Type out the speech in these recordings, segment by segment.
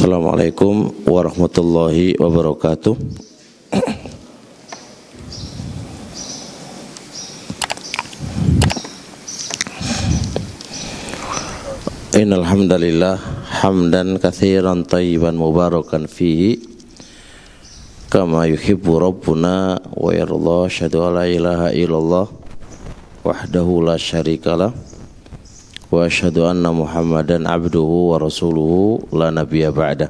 Assalamualaikum warahmatullahi wabarakatuh. Innal hamdalillah hamdan katsiran thayyiban mubarakan fihi kama yuhibbu rabbuna wa yarda. Asyhadu an la ilaha illallah wahdahu la syarikalah wa asyhadu anna Muhammadan abduhu wa rasuluhu la nabiyya ba'da.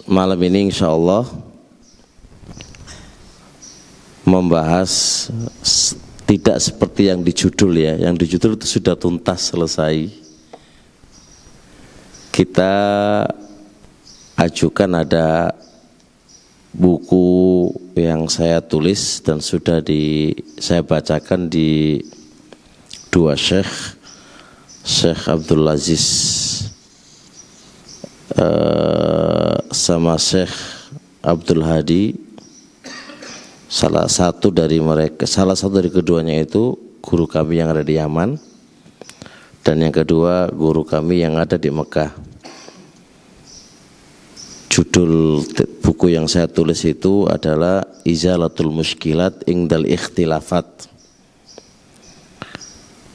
Malam ini insyaallah membahas tidak seperti yang di judul ya. Yang di judul itu sudah tuntas selesai. Kita ajukan ada buku yang saya tulis dan sudah saya bacakan di dua Syekh Abdul Aziz sama Syekh Abdul Hadi. Salah satu dari keduanya itu guru kami yang ada di Yaman, dan yang kedua guru kami yang ada di Mekah. Judul buku yang saya tulis itu adalah Izalatul Mushkilat Ingdal Ikhtilafat.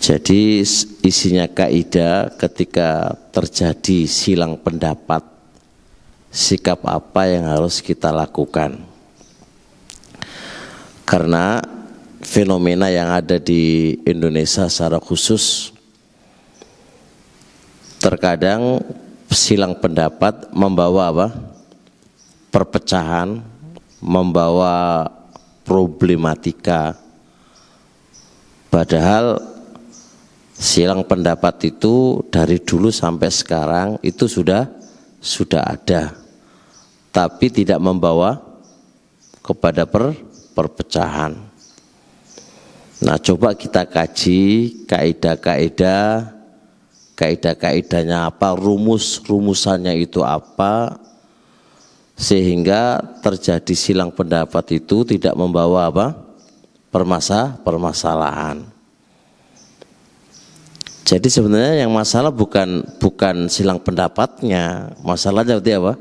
Jadi isinya kaidah ketika terjadi silang pendapat, sikap apa yang harus kita lakukan. Karena fenomena yang ada di Indonesia secara khusus, terkadang silang pendapat membawa apa? Perpecahan, membawa problematika. Padahal silang pendapat itu dari dulu sampai sekarang itu sudah ada, tapi tidak membawa kepada perpecahan. Nah, coba kita kaji kaidah-kaidahnya apa, rumusannya itu apa, sehingga terjadi silang pendapat itu tidak membawa apa? Permasalahan. Jadi sebenarnya yang masalah bukan silang pendapatnya, masalahnya itu apa?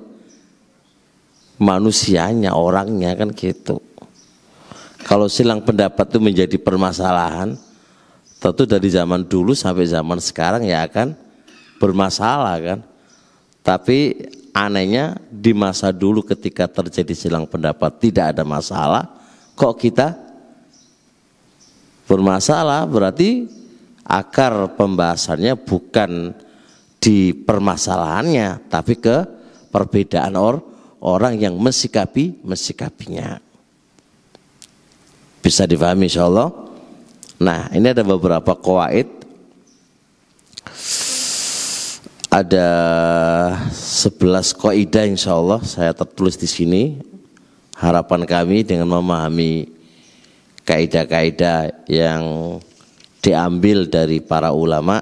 Manusianya, orangnya, kan gitu. Kalau silang pendapat itu menjadi permasalahan, tentu dari zaman dulu sampai zaman sekarang ya akan bermasalah kan. Tapi anehnya di masa dulu ketika terjadi silang pendapat tidak ada masalah, kok kita bermasalah? Berarti akar pembahasannya bukan di permasalahannya, tapi ke perbedaan orang yang mensikapinya. Bisa difahami insyaallah. Nah, ini ada beberapa qawaid. Ada 11 kaidah insyaallah saya tertulis di sini. Harapan kami dengan memahami kaidah-kaidah yang diambil dari para ulama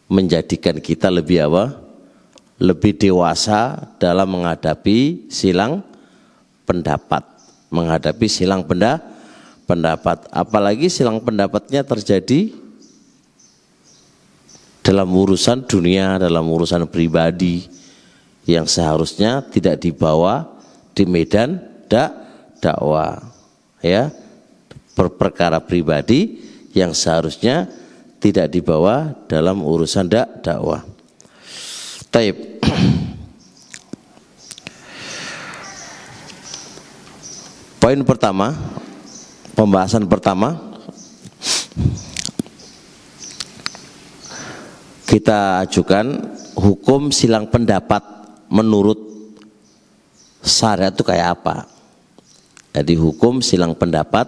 menjadikan kita lebih apa? Lebih dewasa dalam menghadapi silang pendapat. Apalagi silang pendapatnya terjadi dalam urusan dunia, dalam urusan pribadi yang seharusnya tidak dibawa di medan dakwah, ya, perkara pribadi yang seharusnya tidak dibawa dalam urusan dakwah. Taib. Poin pertama, pembahasan pertama, kita ajukan hukum silang pendapat menurut syariat itu kayak apa. Jadi hukum silang pendapat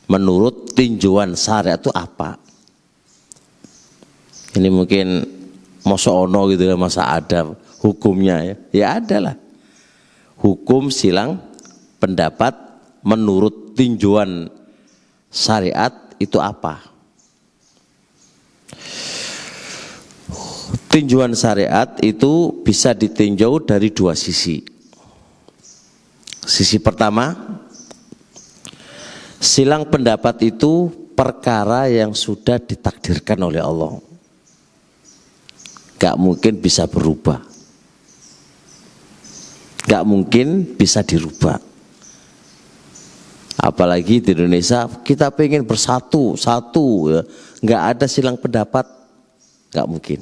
menurut tinjauan syariat itu apa. Ini mungkin masa ono gitu kan, masa ada hukumnya ya. Ya ada lah. Hukum silang pendapat menurut tinjauan syariat itu apa? Tinjauan syariat itu bisa ditinjau dari dua sisi. Sisi pertama, silang pendapat itu perkara yang sudah ditakdirkan oleh Allah. gak mungkin bisa berubah, gak mungkin bisa dirubah. Apalagi di Indonesia kita pengen bersatu, ya. Gak ada silang pendapat, gak mungkin,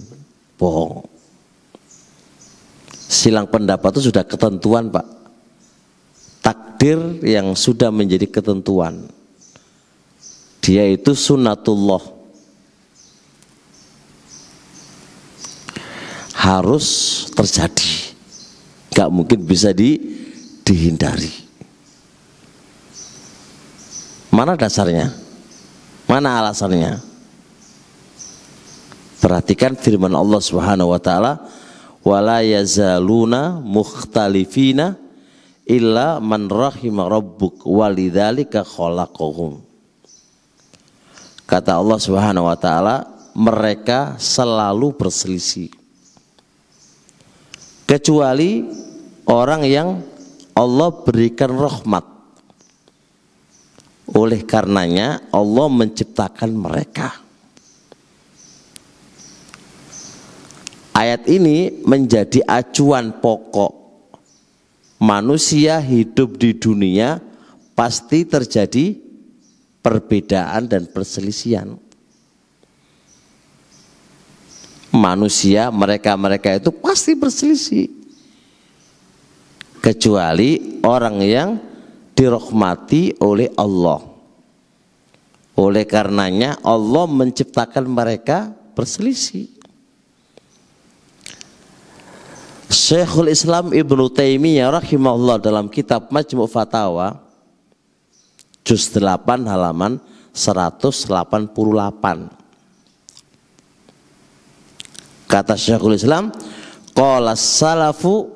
bohong. Silang pendapat itu sudah ketentuan, Pak. Takdir yang sudah menjadi ketentuan. Dia itu sunnatullah, harus terjadi, gak mungkin bisa dihindari. Mana dasarnya? Mana alasannya? Perhatikan firman Allah Subhanahu wa taala, wala yazaluna mukhtalifina illa man rahima rabbuk walidzalika khalaqahum. Kata Allah Subhanahu wa taala, mereka selalu berselisih kecuali orang yang Allah berikan rahmat. Oleh karenanya Allah menciptakan mereka. Ayat ini menjadi acuan pokok. Manusia hidup di dunia pasti terjadi perbedaan dan perselisihan. Manusia, mereka itu pasti berselisih. Kecuali orang yang dirahmati oleh Allah. Oleh karenanya Allah menciptakan mereka berselisih. Syekhul Islam Ibnu Taimiyah rahimahullah dalam kitab Majmu' Fatawa juz 8 halaman 188 kata Syekhul Islam, qala salafu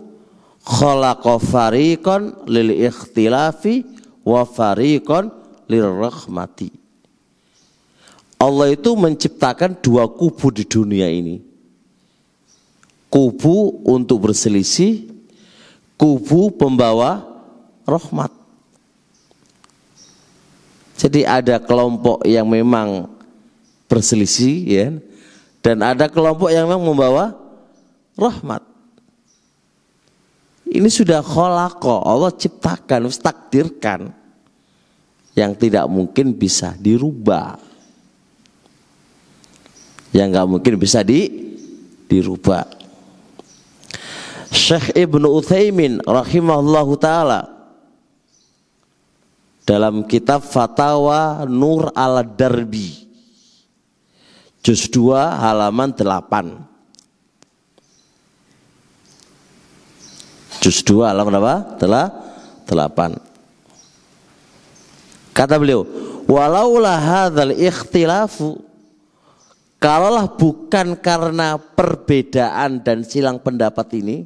khalaqa fariqan lil ikhtilafi wa fariqan lirrahmati. Allah itu menciptakan dua kubu di dunia ini. Kubu untuk berselisih, kubu pembawa rahmat. Jadi ada kelompok yang memang berselisih, ya, dan ada kelompok yang memang membawa rahmat. Ini sudah khalaqa, Allah ciptakan, takdirkan, yang tidak mungkin bisa dirubah, yang nggak mungkin bisa dirubah. Syekh Ibnu Utsaimin rahimahullahu taala dalam kitab Fatawa Nur al-Darbi juz 2 halaman 8. Juz 2 halaman apa? 8. Kata beliau, walaulah hadzal ikhtilafu, kalaulah bukan karena perbedaan dan silang pendapat ini,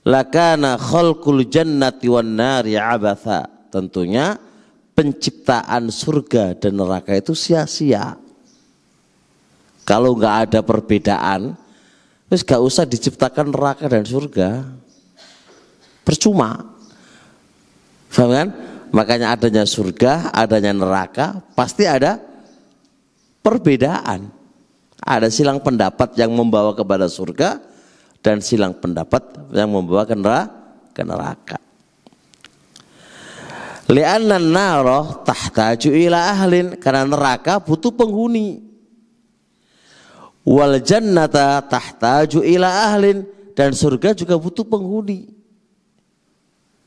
lakana khalqul jannati wan nari abatha, tentunya penciptaan surga dan neraka itu sia-sia. Kalau nggak ada perbedaan, terus nggak usah diciptakan neraka dan surga, percuma. Paham kan? Makanya adanya surga, adanya neraka, pasti ada perbedaan. Ada silang pendapat yang membawa kepada surga dan silang pendapat yang membawa ke neraka. Li'anna an-nara tahtaju ila ahlin, karena neraka butuh penghuni. Wal jannata tahtaju ila ahlin, dan surga juga butuh penghuni.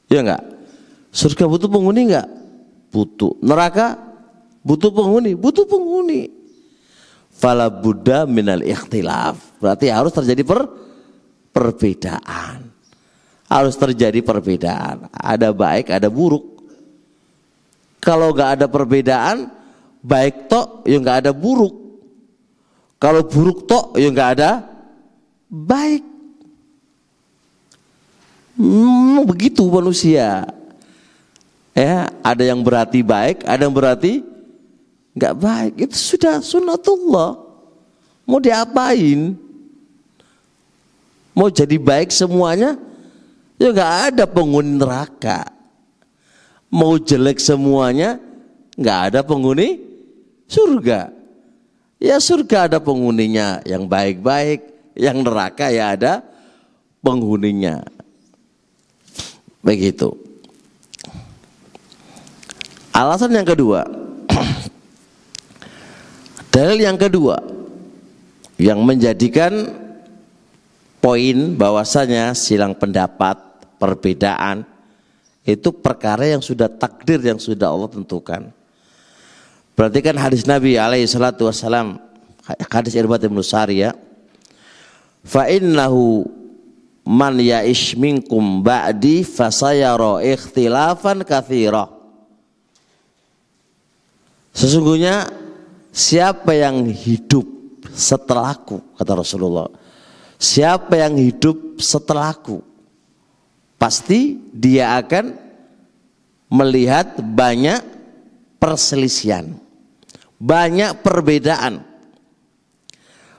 Ya enggak? Surga butuh penghuni enggak? Butuh. Neraka butuh penghuni? Butuh penghuni. Fala budda minal ikhtilaf. Berarti harus terjadi perbedaan. Harus terjadi perbedaan. Ada baik, ada buruk. Kalau enggak ada perbedaan, baik tok, ya enggak ada buruk. Kalau buruk tok, ya enggak ada baik. Begitu manusia. Ya, ada yang berarti baik, ada yang berarti enggak baik. Itu sudah sunnatullah. Mau diapain? Mau jadi baik semuanya? Ya enggak ada penghuni neraka. Mau jelek semuanya? Enggak ada penghuni surga. Ya surga ada penghuninya yang baik-baik, Yang neraka ya ada penghuninya. Begitu. Alasan yang kedua, dalil yang kedua yang menjadikan poin bahwasanya silang pendapat, perbedaan itu perkara yang sudah takdir, yang sudah Allah tentukan. Berarti kan hadis Nabi alaihi salatu wassalam, hadis Irbad bin Sariyah, fa innahu man ya'ish minkum ba'di fasayara ikhtilafan katsira. Sesungguhnya siapa yang hidup setelahku, kata Rasulullah, siapa yang hidup setelahku, pasti dia akan melihat banyak perselisihan, banyak perbedaan.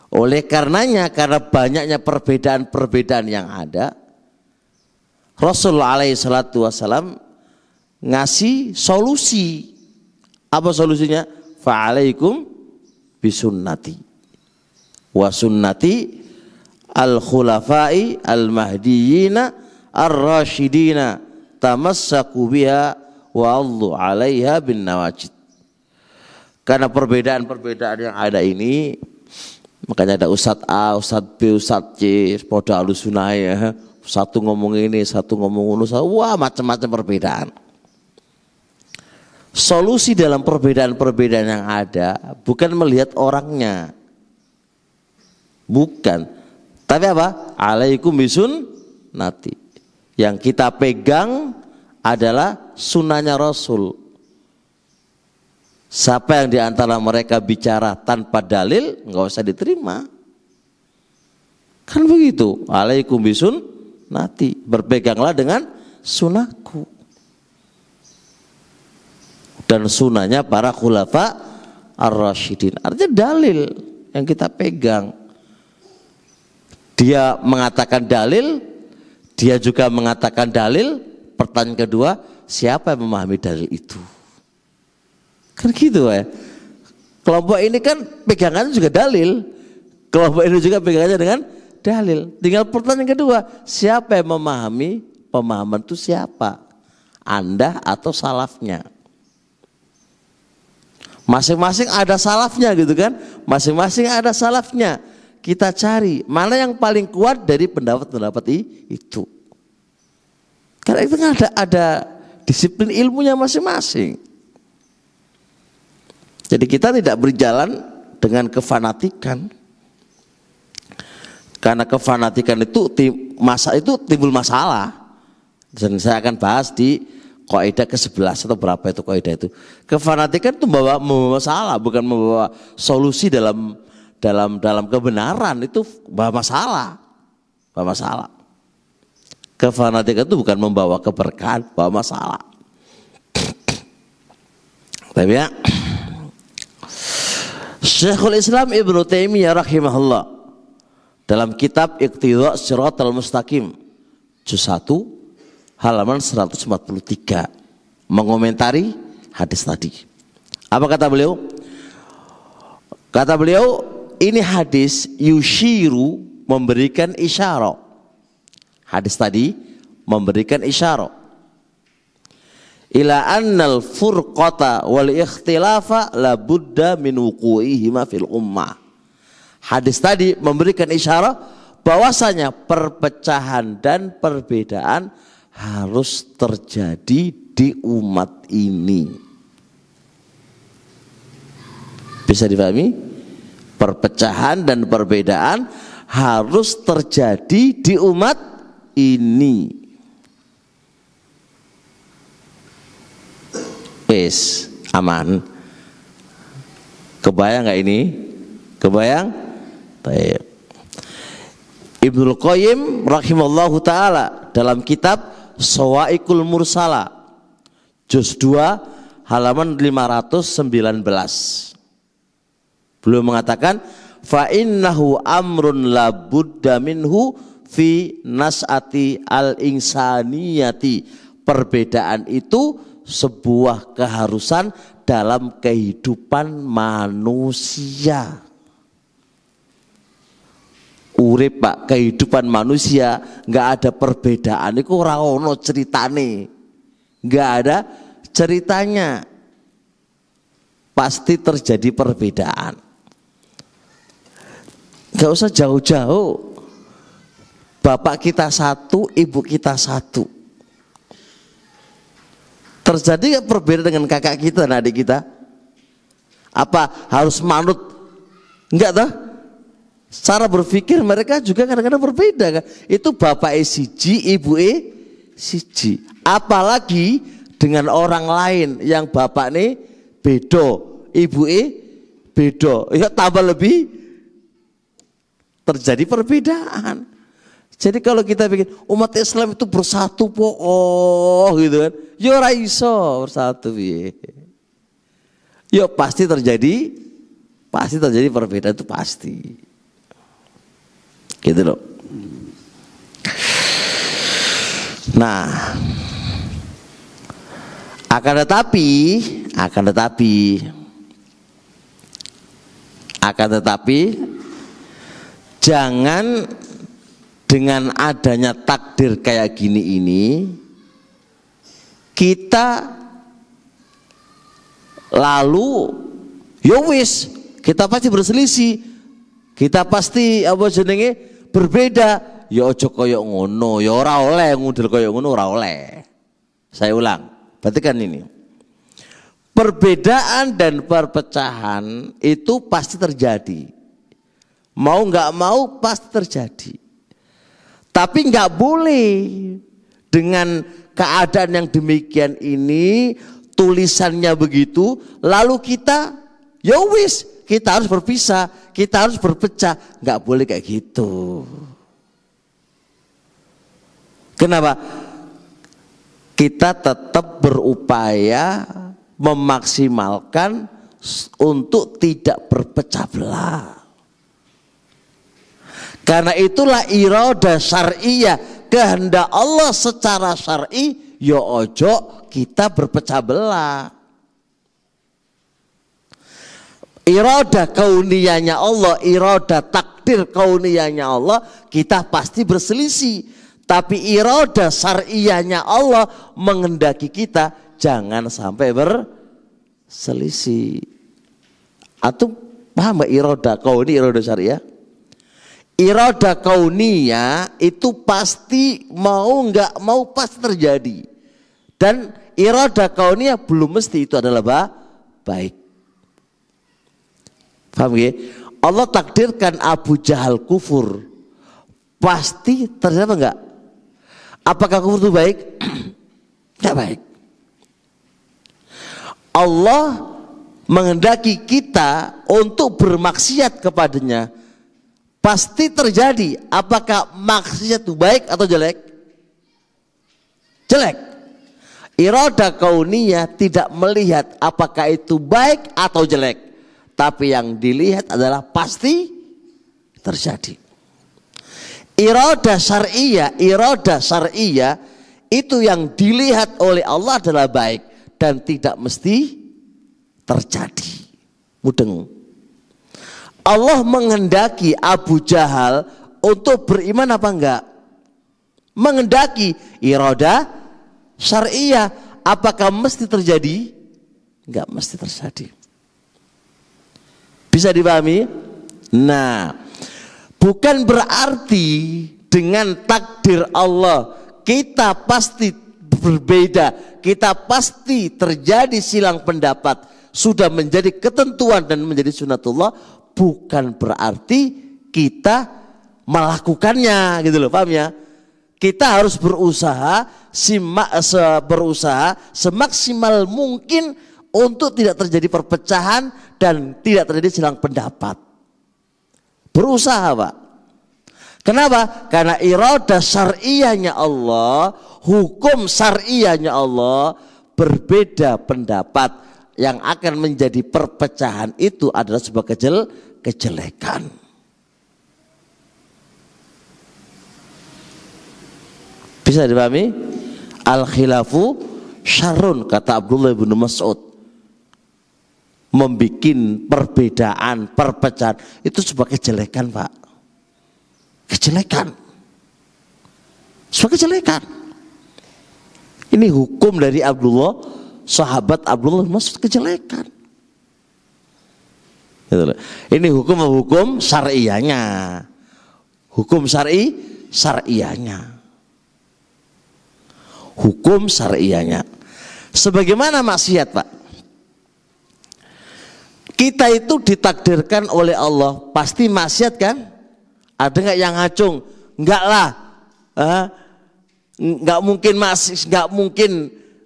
Oleh karenanya, karena banyaknya perbedaan-perbedaan yang ada, Rasulullah alaihi salatu wassalam ngasih solusi. Apa solusinya? Fa'alaikum bisunnati wa sunnati al-khulafai al-mahdiyina ar-rasyidina tamassaku biha wa allu 'alaiha bin nawajid. Karena perbedaan-perbedaan yang ada ini, makanya ada Ustadz A, Ustadz B, Ustadz C, podo alusunah ya. Satu ngomong ini, satu ngomong ini, wah macam-macam perbedaan. Solusi dalam perbedaan-perbedaan yang ada bukan melihat orangnya, bukan, tapi apa? Alaikum bisunnati. Yang kita pegang adalah sunnahnya Rasul. Siapa yang diantara mereka bicara tanpa dalil, nggak usah diterima. Kan begitu. Alaikum bisunnati, berpeganglah dengan sunnahku dan sunnahnya para khulafa ar-rasyidin. Artinya dalil yang kita pegang. Dia mengatakan dalil, dia juga mengatakan dalil. Pertanyaan kedua, siapa yang memahami dalil itu? Kan gitu ya. Kelompok ini kan pegangannya juga dalil, kelompok ini juga pegangannya dengan dalil. Tinggal pertanyaan kedua, siapa yang memahami? Pemahaman itu siapa? Anda atau salafnya? Masing-masing ada salafnya gitu kan, masing-masing ada salafnya. Kita cari mana yang paling kuat dari pendapat-pendapat itu. Karena itu kan ada disiplin ilmunya masing-masing. Jadi kita tidak berjalan dengan kefanatikan. Karena kefanatikan itu timbul masalah. Dan saya akan bahas di kaidah ke-11 atau berapa itu kaidah itu. Kefanatikan itu membawa masalah, bukan membawa solusi dalam kebenaran. Itu bawa masalah. Bawa masalah. Kefanatikan itu bukan membawa keberkahan, bawa masalah. Tapi ya, Syekhul Islam Ibnu Taimiyah rahimahullah dalam kitab Iqtidha' Shiratal Mustaqim juz 1 halaman 143 mengomentari hadis tadi. Apa kata beliau? Kata beliau, ini hadis yushiru, memberikan isyarat. Hadis tadi memberikan isyarat ila annal furqata wal ikhtilafa la budda min wuqu'ihima fil ummah. Hadis tadi memberikan isyarat bahwasanya perpecahan dan perbedaan harus terjadi di umat ini. Bisa dipahami? Perpecahan dan perbedaan harus terjadi di umat ini. Wes, aman. Kebayang nggak ini? Kebayang? Baik. Ibnul Qayyim rahimallahu taala dalam kitab Shawa'iqul Mursala juz 2 halaman 519 beliau mengatakan fa innahu amrun la budda minhu fi nas'ati al-insaniyati. Perbedaan itu sebuah keharusan dalam kehidupan manusia. urip Pak, kehidupan manusia nggak ada perbedaan. Iku ora ono ceritane, nggak ada ceritanya. Pasti terjadi perbedaan. Nggak usah jauh-jauh. Bapak kita satu, ibu kita satu. Terjadi nggak perbedaan dengan kakak kita dan adik kita? Apa harus manut? Enggak toh? Cara berpikir mereka juga kadang-kadang berbeda kan? Itu bapak siji, ibu siji. Apalagi dengan orang lain yang bapak nih bedo, ibu bedo, ya tambah lebih terjadi perbedaan. Jadi kalau kita bikin umat Islam itu bersatu gitu kan, ya ora iso bersatu piye. Ya pasti terjadi perbedaan itu pasti. Gitu loh. Nah, akan tetapi jangan dengan adanya takdir kayak gini ini kita lalu ya wis kita pasti berselisih, kita pasti apa jenenge berbeda. Ya ojo koyo ngono, ya ora oleh ngudel koyo ngono, ora oleh. Saya ulang, perhatikan ini. Perbedaan dan perpecahan itu pasti terjadi. Mau nggak mau pasti terjadi. Tapi nggak boleh dengan keadaan yang demikian ini, tulisannya begitu, lalu kita ya wis kita harus berpisah, kita harus berpecah. Nggak boleh kayak gitu. Kenapa? Kita tetap berupaya memaksimalkan untuk tidak berpecah belah. Karena itulah iradah syar'iyah, kehendak Allah secara syar'i, ya ojo kita berpecah belah. Iradah kauniyahnya Allah, iradah takdir kauniyahnya Allah, kita pasti berselisih. Tapi iradah syar'iyahnya Allah menghendaki kita jangan sampai berselisih. Atau paham gak iradah kauni, iradah syariah? Iradah kauniyah itu pasti mau nggak mau pasti terjadi. Dan iradah kauniyah belum mesti itu adalah baik. Paham ya? Allah takdirkan Abu Jahal kufur, pasti terjadi apa enggak? Apakah kufur itu baik? Tidak baik. Allah menghendaki kita untuk bermaksiat kepadanya, pasti terjadi. Apakah maksiat itu baik atau jelek? Jelek. Iradah kauniyah tidak melihat apakah itu baik atau jelek, tapi yang dilihat adalah pasti terjadi. Iradah syar'iyah itu yang dilihat oleh Allah adalah baik dan tidak mesti terjadi. Mudeng. Allah menghendaki Abu Jahal untuk beriman apa enggak? Menghendaki. Iradah syar'iyah, apakah mesti terjadi? Enggak mesti terjadi. Bisa dipahami? Nah, bukan berarti dengan takdir Allah kita pasti berbeda, kita pasti terjadi silang pendapat, sudah menjadi ketentuan dan menjadi sunatullah. Bukan berarti kita melakukannya, gitu loh, paham ya? Kita harus berusaha semaksimal mungkin untuk tidak terjadi perpecahan dan tidak terjadi silang pendapat. Berusaha, Pak. Kenapa? Karena iradah syar'iyahnya Allah, hukum syar'iyahnya Allah, berbeda pendapat yang akan menjadi perpecahan itu adalah sebuah kejelekan. Bisa dipahami? Al-khilafu syarrun, kata Abdullah bin Mas'ud. Membikin perbedaan, perpecahan itu sebuah kejelekan, Pak. kejelekan. Sebuah kejelekan. Ini hukum dari Abdullah, sahabat Abdullah Mas'ud, kejelekan. Ini hukum syar'iyahnya. Hukum syar'iyahnya. Hukum syar'iyahnya. Sebagaimana maksiat, Pak. Kita itu ditakdirkan oleh Allah pasti maksiat kan? Ada nggak yang ngacung? Enggak lah. Nggak mungkin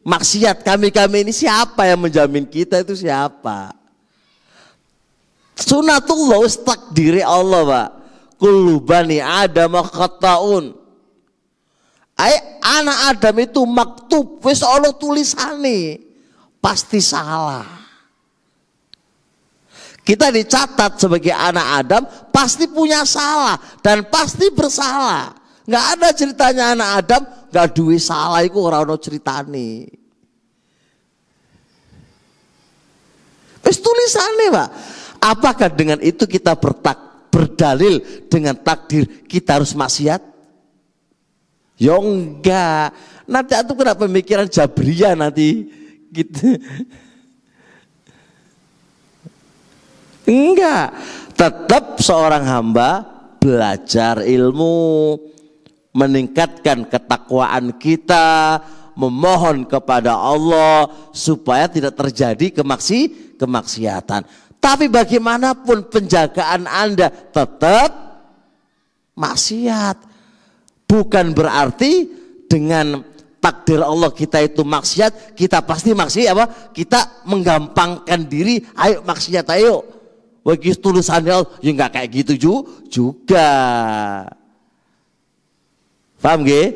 maksiat. Kami ini siapa yang menjamin kita itu siapa? Sunatullah, takdiri Allah, Pak. Kullu bani Adam khata'un. Anak Adam itu maktub, wis Allah tulisane, pasti salah. Kita dicatat sebagai anak Adam pasti punya salah dan pasti bersalah. Nggak ada ceritanya anak Adam nggak duwe salah, itu ora ono ceritane. Wis tulisane, Pak. Apakah dengan itu kita berdalil dengan takdir kita harus maksiat? Ya enggak. Nanti itu kena pemikiran Jabriyah nanti gitu. Enggak. Tetap seorang hamba belajar ilmu, meningkatkan ketakwaan kita, memohon kepada Allah supaya tidak terjadi kemaksiatan. Tapi bagaimanapun penjagaan Anda tetap maksiat. Bukan berarti dengan takdir Allah kita itu maksiat, kita pasti maksiat apa? Kita menggampangkan diri, ayo maksiat ayo. Bagi tulisannya Allah, ya enggak kayak gitu juga. Paham gak?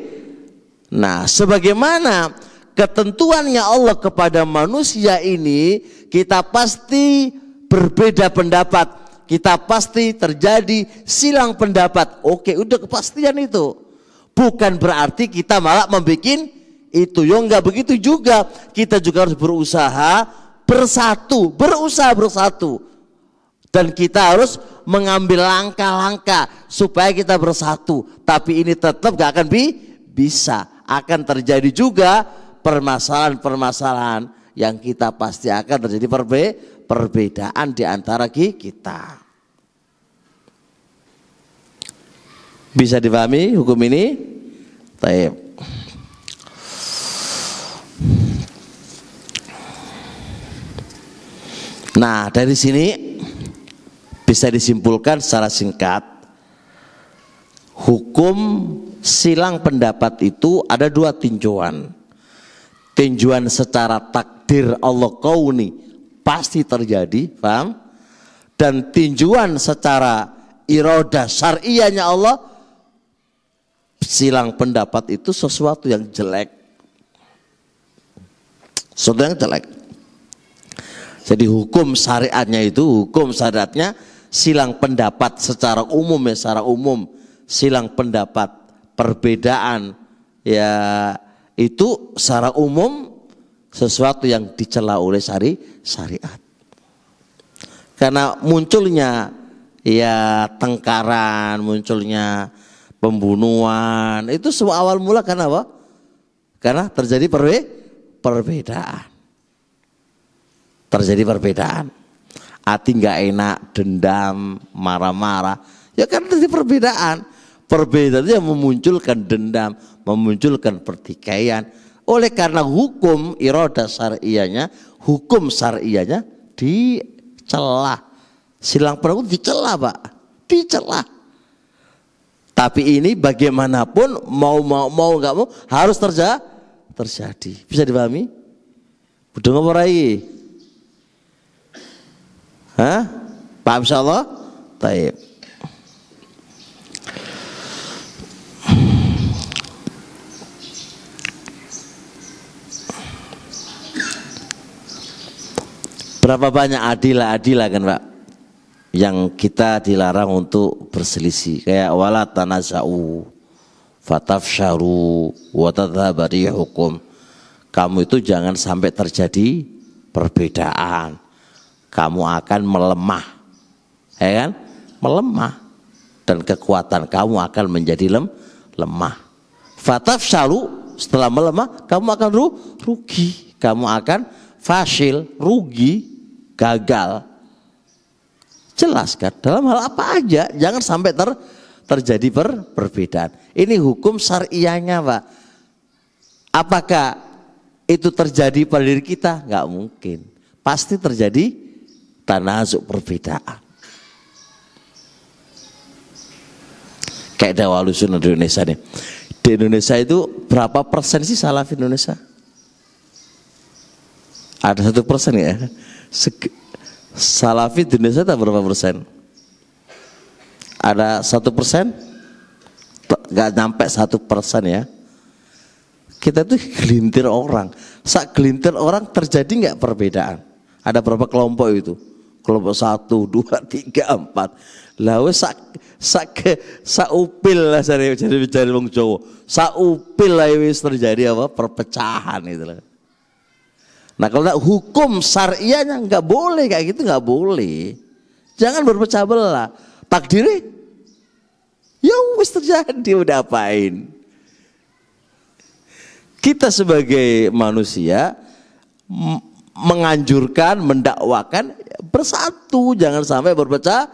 Nah, sebagaimana ketentuannya Allah kepada manusia ini, kita pasti berbeda pendapat, kita pasti terjadi silang pendapat. Oke, udah kepastian itu. Bukan berarti kita malah membuat itu. Ya enggak begitu juga. Kita juga harus berusaha bersatu. Dan kita harus mengambil langkah-langkah supaya kita bersatu. Tapi ini tetap gak akan bisa. Akan terjadi juga permasalahan-permasalahan yang kita pasti akan terjadi perbedaan di antara kita. Bisa dipahami hukum ini? Baik. Nah, dari sini bisa disimpulkan secara singkat, hukum silang pendapat itu ada dua tinjauan. Tinjauan secara takdir Allah kauni pasti terjadi, paham? Dan tinjauan secara iradah syar'iyahnya Allah, silang pendapat itu sesuatu yang jelek. Sesuatu yang jelek. Jadi hukum syariatnya itu, hukum syariatnya silang pendapat secara umum ya, secara umum silang pendapat, perbedaan ya itu secara umum sesuatu yang dicela oleh syariat. Karena munculnya ya tengkaran, munculnya pembunuhan, itu semua awal mula karena apa? Karena terjadi perbedaan. Terjadi perbedaan. Hati nggak enak, dendam, marah-marah. Ya kan terjadi perbedaan. Perbedaan itu yang memunculkan dendam, memunculkan pertikaian. Oleh karena hukum iradah syar'iyahnya, hukum syar'iyahnya dicela. Silang pendapat dicela, Pak. Dicela. Tapi ini bagaimanapun mau nggak mau harus terjadi. Bisa dipahami? Udah ngomong lagi? Hah? Paham insyaallah? Baik. Berapa banyak adilah kan, Pak? Yang kita dilarang untuk berselisih, kayak wala tanaza'u fatafsharu wa tadhhabu rihukum. Kamu itu jangan sampai terjadi perbedaan. Kamu akan melemah. Ya kan? Melemah. dan kekuatan kamu akan menjadi lemah. Fatafshalu, setelah melemah kamu akan rugi, kamu akan fasil, rugi, gagal. Jelas kan? Dalam hal apa aja, jangan sampai terjadi perbedaan. Ini hukum syariahnya, Pak. Apakah itu terjadi pada diri kita? Nggak mungkin. Pasti terjadi tanazuk, perbedaan. Kayak dakwah Ahlussunnah di Indonesia nih. Di Indonesia itu berapa persen sih salaf Indonesia? Ada 1% ya? Salafi di Indonesia itu berapa persen? Ada 1%? Gak nyampe 1% ya. Kita tuh gelintir orang. Saat gelintir orang terjadi nggak perbedaan? Ada berapa kelompok itu? Kelompok 1, 2, 3, 4. Lalu saupil lah jadi wong Jawa. Saupil lah wis terjadi apa? Perpecahan itu lah. Nah kalau hukum syariahnya nggak boleh kayak gitu, nggak boleh. Jangan berpecah belah. Takdirnya ya wis terjadi, udah apain? Kita sebagai manusia menganjurkan, mendakwakan bersatu, jangan sampai berpecah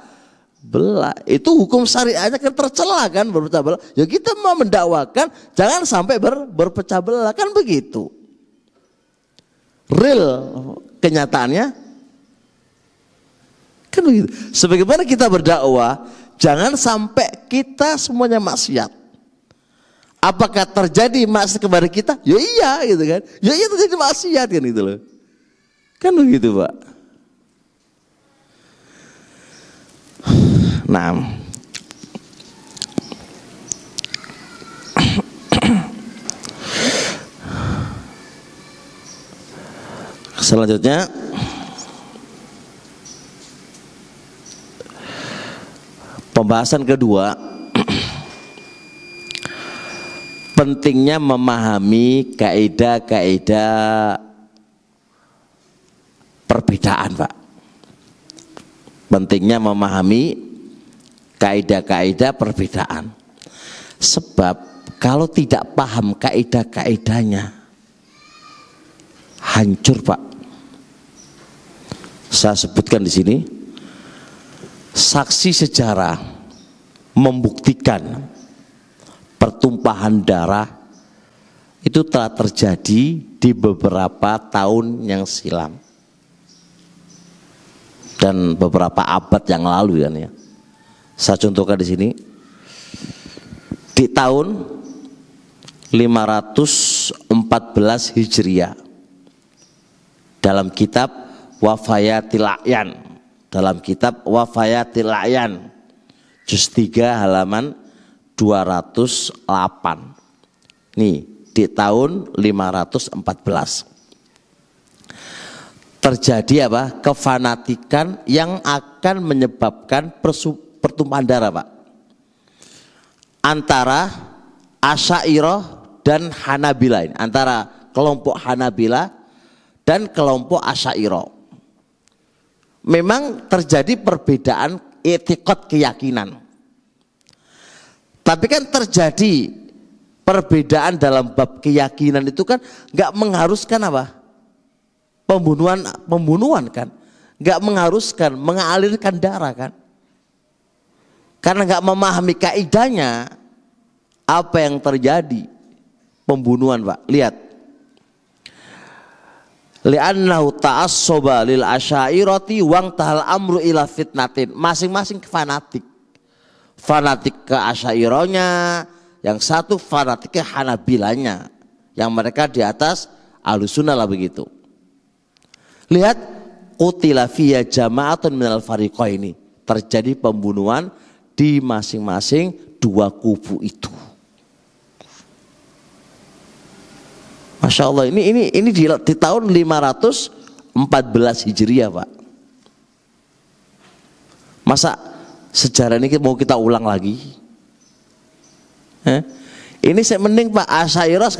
belah. Itu hukum syariahnya kan tercela kan, berpecah belah. Ya kita mau mendakwakan jangan sampai berpecah belah, kan begitu. Real kenyataannya kan begitu. Sebagaimana kita berdakwah, jangan sampai kita semuanya maksiat. Apakah terjadi maksiat kepada kita? Ya iya gitu kan. Ya iya terjadi maksiat kan gitu loh. Kan begitu, Pak. Nah, selanjutnya pembahasan kedua, pentingnya memahami kaidah-kaidah perbedaan, Pak. Pentingnya memahami kaidah-kaidah perbedaan. Sebab kalau tidak paham kaidah-kaidahnya, hancur, Pak. Saya sebutkan di sini, saksi sejarah membuktikan pertumpahan darah itu telah terjadi di beberapa tahun yang silam dan beberapa abad yang lalu kan ya. Saya contohkan di sini, di tahun 514 Hijriah dalam kitab Wafayatil A'yan, dalam kitab Wafayatil A'yan juz 3 halaman 208. Nih, di tahun 514 terjadi apa? Kefanatikan yang akan menyebabkan pertumpahan darah, Pak, antara Asy'ariyah dan Hanabilah, antara kelompok Hanabilah dan kelompok Asy'ariyah. Memang terjadi perbedaan i'tiqad, keyakinan. Tapi kan terjadi perbedaan dalam bab keyakinan itu kan nggak mengharuskan apa? Pembunuhan kan, nggak mengharuskan mengalirkan darah kan? Karena nggak memahami kaidahnya, apa yang terjadi? Pembunuhan, Pak. Lihat, li'annahu ta'assoba lil asy'ariyati wang tahal amru ila fitnatin. Masing-masing fanatik. Fanatik ke Asy'ariyahnya, yang satu fanatik ke Hanabilahnya, yang mereka di atas Ahlussunnah lah begitu. Lihat, qutila fiyya jama'atun minal fariqaini. Terjadi pembunuhan di masing-masing dua kubu itu. Masya Allah, ini di tahun 514 Hijriah, Pak. Masa sejarah ini mau kita ulang lagi? Ini saya mending Pak Asy'ariyah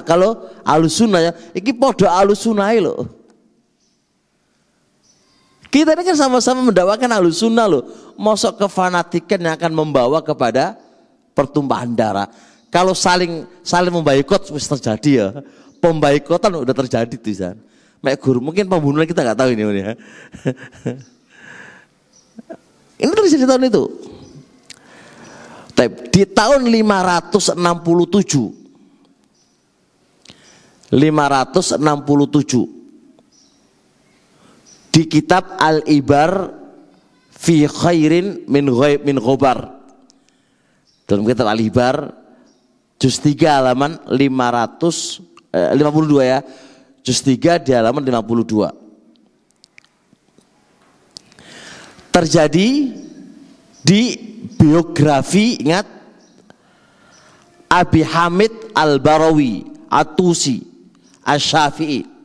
kalau Ahlussunnah ya, iki podo Ahlussunnah lho. Kita ini kan sama-sama mendakwakan Ahlus Sunnah loh. Mosok kefanatikan yang akan membawa kepada pertumpahan darah. Kalau saling memboikot wis terjadi ya. Pemboikotan udah terjadi tuh San. Mek guru mungkin pembunuhan kita nggak tahu ini ya. Ini terjadi tahun itu. Di tahun 567 di kitab Al-Ibar fi khairin min ghobar, dalam kitab Al-Ibar juz 3 halaman 52 ya, juz 3 di halaman 52, terjadi di biografi, ingat, Abi Hamid Al-Barawi At-Tusi Asy-Syafi'i.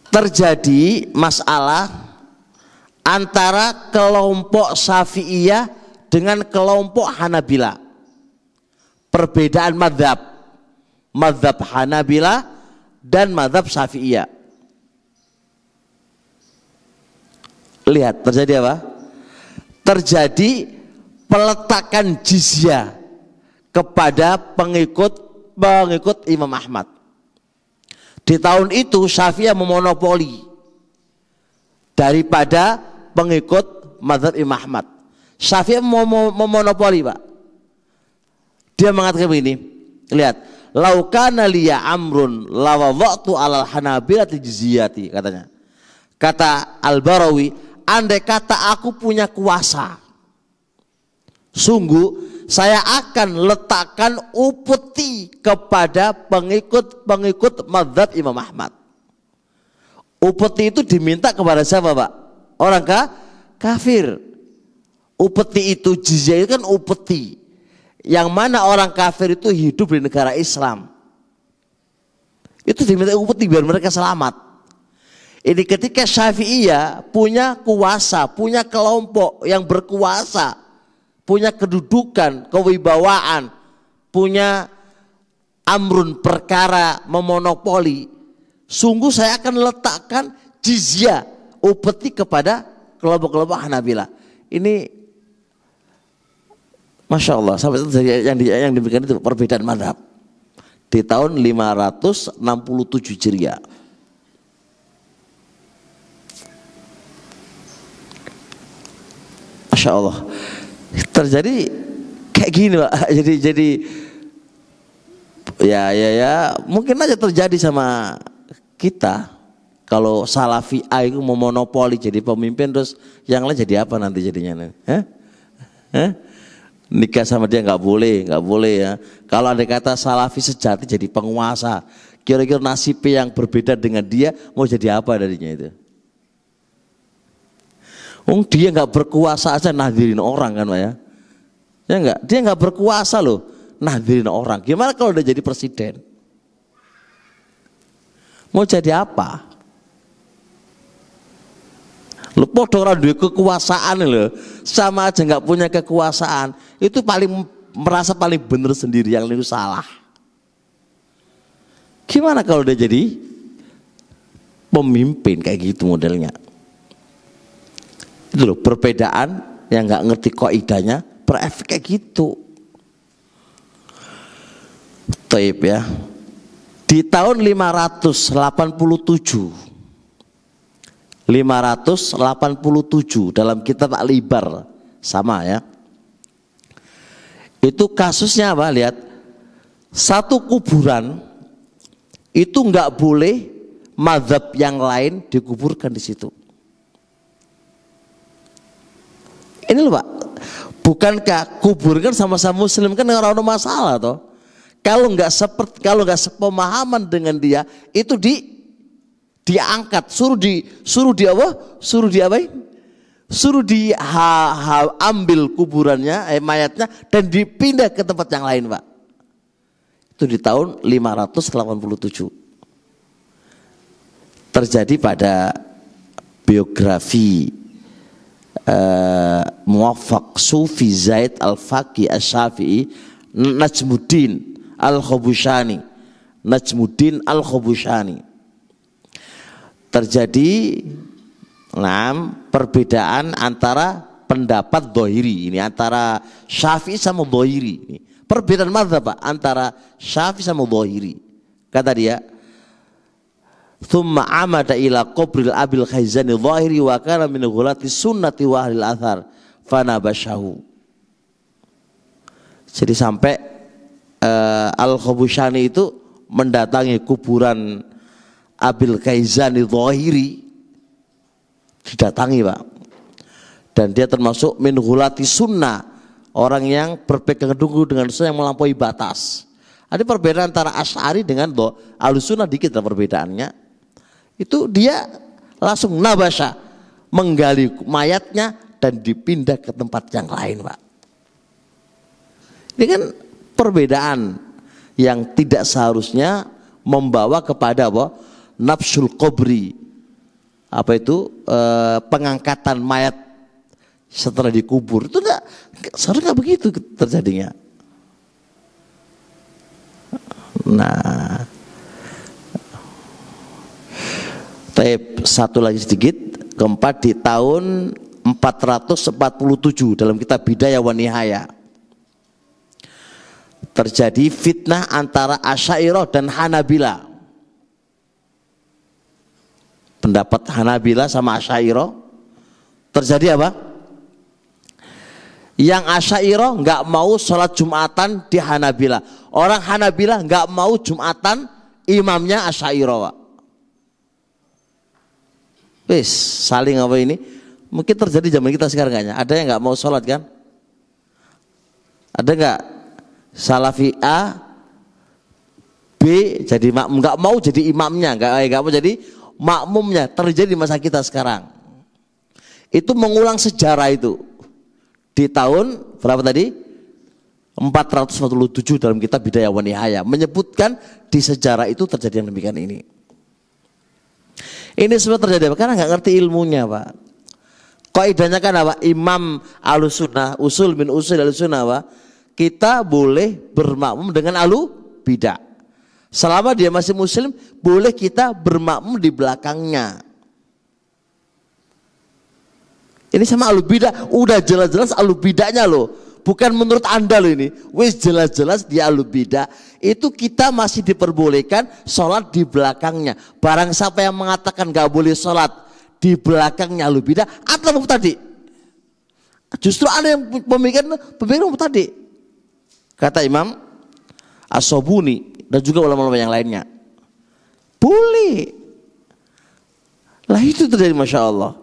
Terjadi masalah antara kelompok Syafi'iyah dengan kelompok Hanabila. Perbedaan mazhab Hanabila dan mazhab Syafi'iyah. Lihat terjadi apa? Terjadi peletakan jizyah kepada pengikut Imam Ahmad. Di tahun itu Syafi'iyah memonopoli daripada pengikut mazhab Imam Ahmad. Syafi'iyah memonopoli, Pak. Dia mengatakan begini, lihat, lau kana liya amrun lawadhatu alal hanabilati jizyati, katanya. Kata Al-Barawi, andai kata aku punya kuasa, sungguh saya akan letakkan upeti kepada pengikut mazhab Imam Ahmad. Upeti itu diminta kepada siapa, Pak? Orang kafir. Upeti itu jizyah itu kan upeti. Yang mana orang kafir itu hidup di negara Islam. Itu diminta upeti biar mereka selamat. Ini ketika Syafi'iyah punya kuasa, punya kelompok yang berkuasa, punya kedudukan, kewibawaan, punya amrun, perkara memonopoli, sungguh saya akan letakkan jizyah, upeti kepada kelompok-kelompok Hanabila. Ini Masya Allah, sampai yang demikian itu perbedaan mazhab di tahun 567 Hijriah. Masya Allah, terjadi kayak gini, Pak. Jadi ya mungkin aja terjadi sama kita. Kalau Salafi A itu memonopoli jadi pemimpin, terus yang lain jadi apa nanti jadinya? Nikah sama dia nggak boleh ya. Kalau ada kata Salafi sejati jadi penguasa, kira-kira nasibnya yang berbeda dengan dia mau jadi apa darinya itu? Dia nggak berkuasa aja nahdirin orang kan, Pak ya? Ya enggak, dia nggak berkuasa loh, nahdirin orang. Gimana kalau udah jadi presiden? Mau jadi apa? Lu podo ora duwe kekuasaan loh, sama aja nggak punya kekuasaan. Itu merasa paling bener sendiri, yang lain salah. Gimana kalau udah jadi pemimpin kayak gitu modelnya? Itu loh perbedaan yang nggak ngerti kaidahnya berefek kayak gitu. Taib ya. Di tahun 587 dalam kitab Al-Ibar sama ya. Itu kasusnya apa? Lihat, satu kuburan itu nggak boleh mazhab yang lain dikuburkan di situ. Ini loh, Pak. Bukankah kubur kan sama-sama muslim kan nggak ada masalah toh? Kalau nggak sepemahaman dengan dia, itu diangkat, suruh ambil kuburannya, mayatnya, dan dipindah ke tempat yang lain, Pak. Itu di tahun 587. Terjadi pada biografi Muwaffaq Sufi Zaid Al-Faqih Asy-Syafi'i, Najmuddin Al-Khabusyani. Terjadi Nah, perbedaan antara pendapat Dhahiri ini, antara Syafi'i sama Dhahiri ini. Perbedaan mazhab Pak, antara Syafi'i sama Dhahiri. Kata dia, "Tsumma amada ila qabril Abil Khaizani Dhahiri wa kana min ghulati sunnati wa ahlil athar fanabashahu." Jadi sampai Al-Khabusyani itu mendatangi kuburan Abil Khaizani Dhahiri, didatangi Pak, dan dia termasuk min ghulati sunnah, orang yang berpegang teguh dengan sunnah yang melampaui batas. Ada perbedaan antara Asy'ari dengan Ahlussunnah dikit lah perbedaannya. Itu dia langsung nabasha, menggali mayatnya dan dipindah ke tempat yang lain Pak. Ini kan perbedaan yang tidak seharusnya membawa kepada apa? Nafsul qabri. Apa itu? Pengangkatan mayat setelah dikubur. Itu seharusnya nggak begitu terjadinya. Nah, satu lagi sedikit, keempat, di tahun 447 dalam kitab Bidayah wa Nihayah terjadi fitnah antara Asy'ariyah dan Hanabilah. Pendapat Hanabilah sama Asy'ariyah terjadi apa? Yang Asy'ariyah nggak mau sholat Jumatan di Hanabilah. Orang Hanabilah nggak mau Jumatan, imamnya Asy'ariyah. Wis saling apa ini? Mungkin terjadi zaman kita sekarang kayaknya. Ada yang nggak mau sholat kan? Ada nggak? Salafi A, B jadi makmum, nggak mau jadi imamnya, nggak mau jadi makmumnya. Terjadi di masa kita sekarang. Itu mengulang sejarah itu di tahun berapa tadi? 447 dalam kitab Bidayah wa Nihayah menyebutkan di sejarah itu terjadi yang demikian ini. Ini semua terjadi karena nggak ngerti ilmunya Pak. Kaidahnya kan apa? Imam Ahlussunnah, usul min usul Ahlussunnah apa? Kita boleh bermakmum dengan ahlu bidah. Selama dia masih muslim, boleh kita bermakmum di belakangnya. Ini sama ahlu bidah, udah jelas-jelas ahlu bidahnya loh. Bukan menurut Anda loh ini. Wis jelas-jelas dia ahlu bidah. Itu kita masih diperbolehkan sholat di belakangnya. Barang siapa yang mengatakan gak boleh sholat di belakangnya ahlu bidah, atau mubtadi. Justru ada yang pemikiran mubtadi. Kata Imam As-Sabuni dan juga ulama-ulama yang lainnya, boleh. Lah itu terjadi, masya Allah.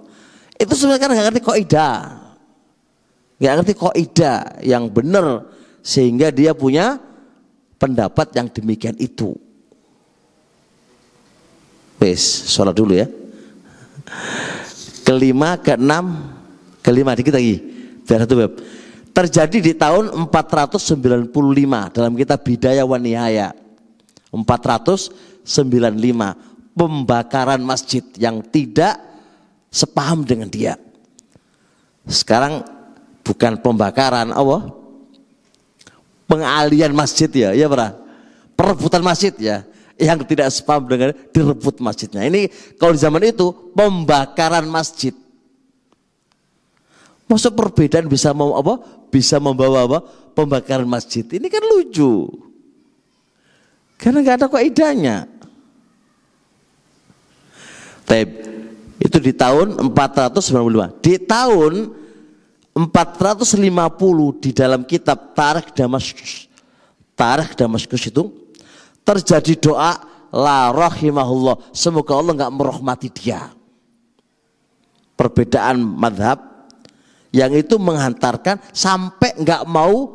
Itu sebenarnya nggak ngerti kaidah, nggak ngerti kaidah yang benar sehingga dia punya pendapat yang demikian itu. Wes, sholat dulu ya. Kelima, keenam, kelima dikit lagi. Biar satu bab. Terjadi di tahun 495 dalam kitab Bidayah wa Nihayah. 495 pembakaran masjid yang tidak sepaham dengan dia. Sekarang bukan pembakaran, apa? Pengalian masjid ya, ya Pak. Perebutan masjid ya. Yang tidak sepaham dengan direbut masjidnya. Ini kalau di zaman itu pembakaran masjid. Maksud perbedaan bisa mau apa? Bisa membawa apa? Pembakaran masjid. Ini kan lucu. Karena nggak ada kaidahnya. Itu di tahun 495. Di tahun 450 di dalam kitab Tarikh Damaskus itu terjadi doa la rahimahullah, semoga Allah nggak merahmati dia. Perbedaan madhab yang itu menghantarkan sampai nggak mau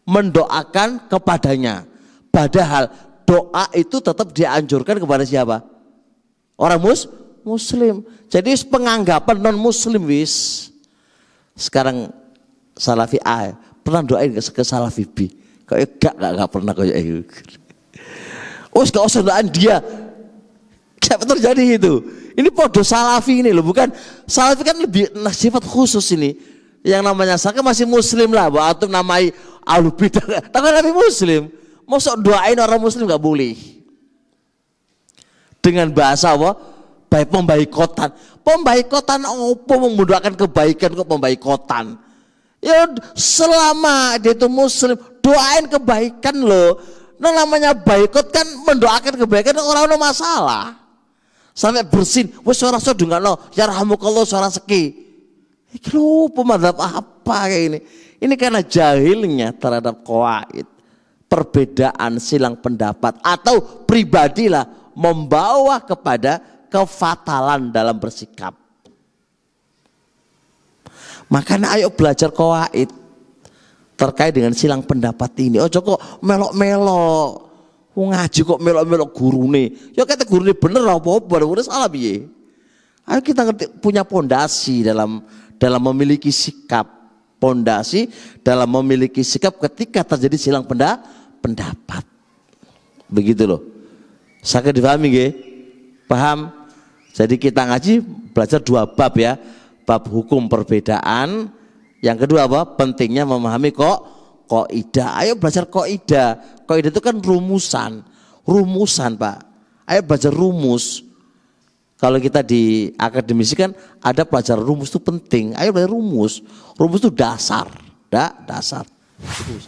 mendoakan kepadanya. Padahal doa itu tetap dianjurkan kepada siapa? Orang muslim. Jadi penganggapan non muslim wis. Sekarang Salafi A pernah doain ke Salafi B? Gak pernah kayak gak usah doain dia. Siapa terjadi itu? Ini podo Salafi ini loh, bukan Salafi kan lebih sifat khusus ini. Yang namanya saya masih muslim lah, atau namai ahlu bidah, tapi Nabi muslim. Masuk doain orang muslim nggak boleh. Dengan bahasa apa? Baik pembaikotan. Pembaikotan apa memudahkan kebaikan kok pembaikotan? Ya selama dia itu muslim, doain kebaikan loh. Nah namanya baikot kan mendoakan kebaikan, orang masalah. Sampai bersin, wes suara sodungano, ya rahmukallah suara seki. Iki lho pemadhab apa kayak ini? Ini karena jahilnya terhadap qawaid. Perbedaan silang pendapat atau pribadilah membawa kepada kefatalan dalam bersikap. Makanya ayo belajar qawaid terkait dengan silang pendapat ini. Ojo kok melok-melok. Ngaji kok melok-melok gurune. Ya kata gurune bener apa-apa, udah salah piye. Ayo kita ngerti, punya pondasi dalam memiliki sikap. Pondasi dalam memiliki sikap ketika terjadi silang pendapat. Begitu loh. Sakit dipahami nggih? Paham? Jadi kita ngaji belajar 2 bab ya. Bab hukum perbedaan. Yang kedua apa? Pentingnya memahami kaidah. Ayo belajar kaidah. Kaidah itu kan rumusan. Rumusan, Pak. Ayo belajar rumus. Kalau kita di akademisi kan ada pelajaran rumus itu penting. Ayo belajar rumus. Rumus itu dasar. Dasar.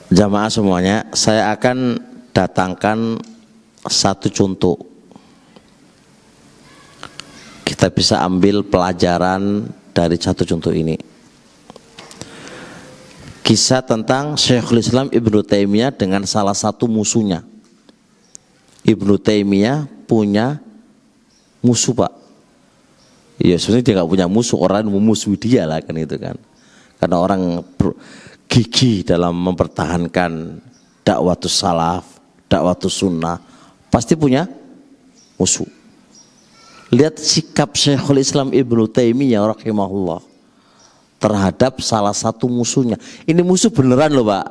Jamaah semuanya, saya akan datangkan satu contoh. Kita bisa ambil pelajaran dari satu contoh ini. Kisah tentang Syekhul Islam Ibnu Taimiyah dengan salah satu musuhnya. Ibnu Taimiyah punya musuh, Pak. Ya sebenarnya dia nggak punya musuh, orang memusuhi dia lah kan itu kan. Karena orang gigih dalam mempertahankan dakwatus salaf, dakwatus sunnah, pasti punya musuh. Lihat sikap Syekhul Islam Ibnu Taimiyah rahimahullah terhadap salah satu musuhnya. Ini musuh beneran loh, Pak.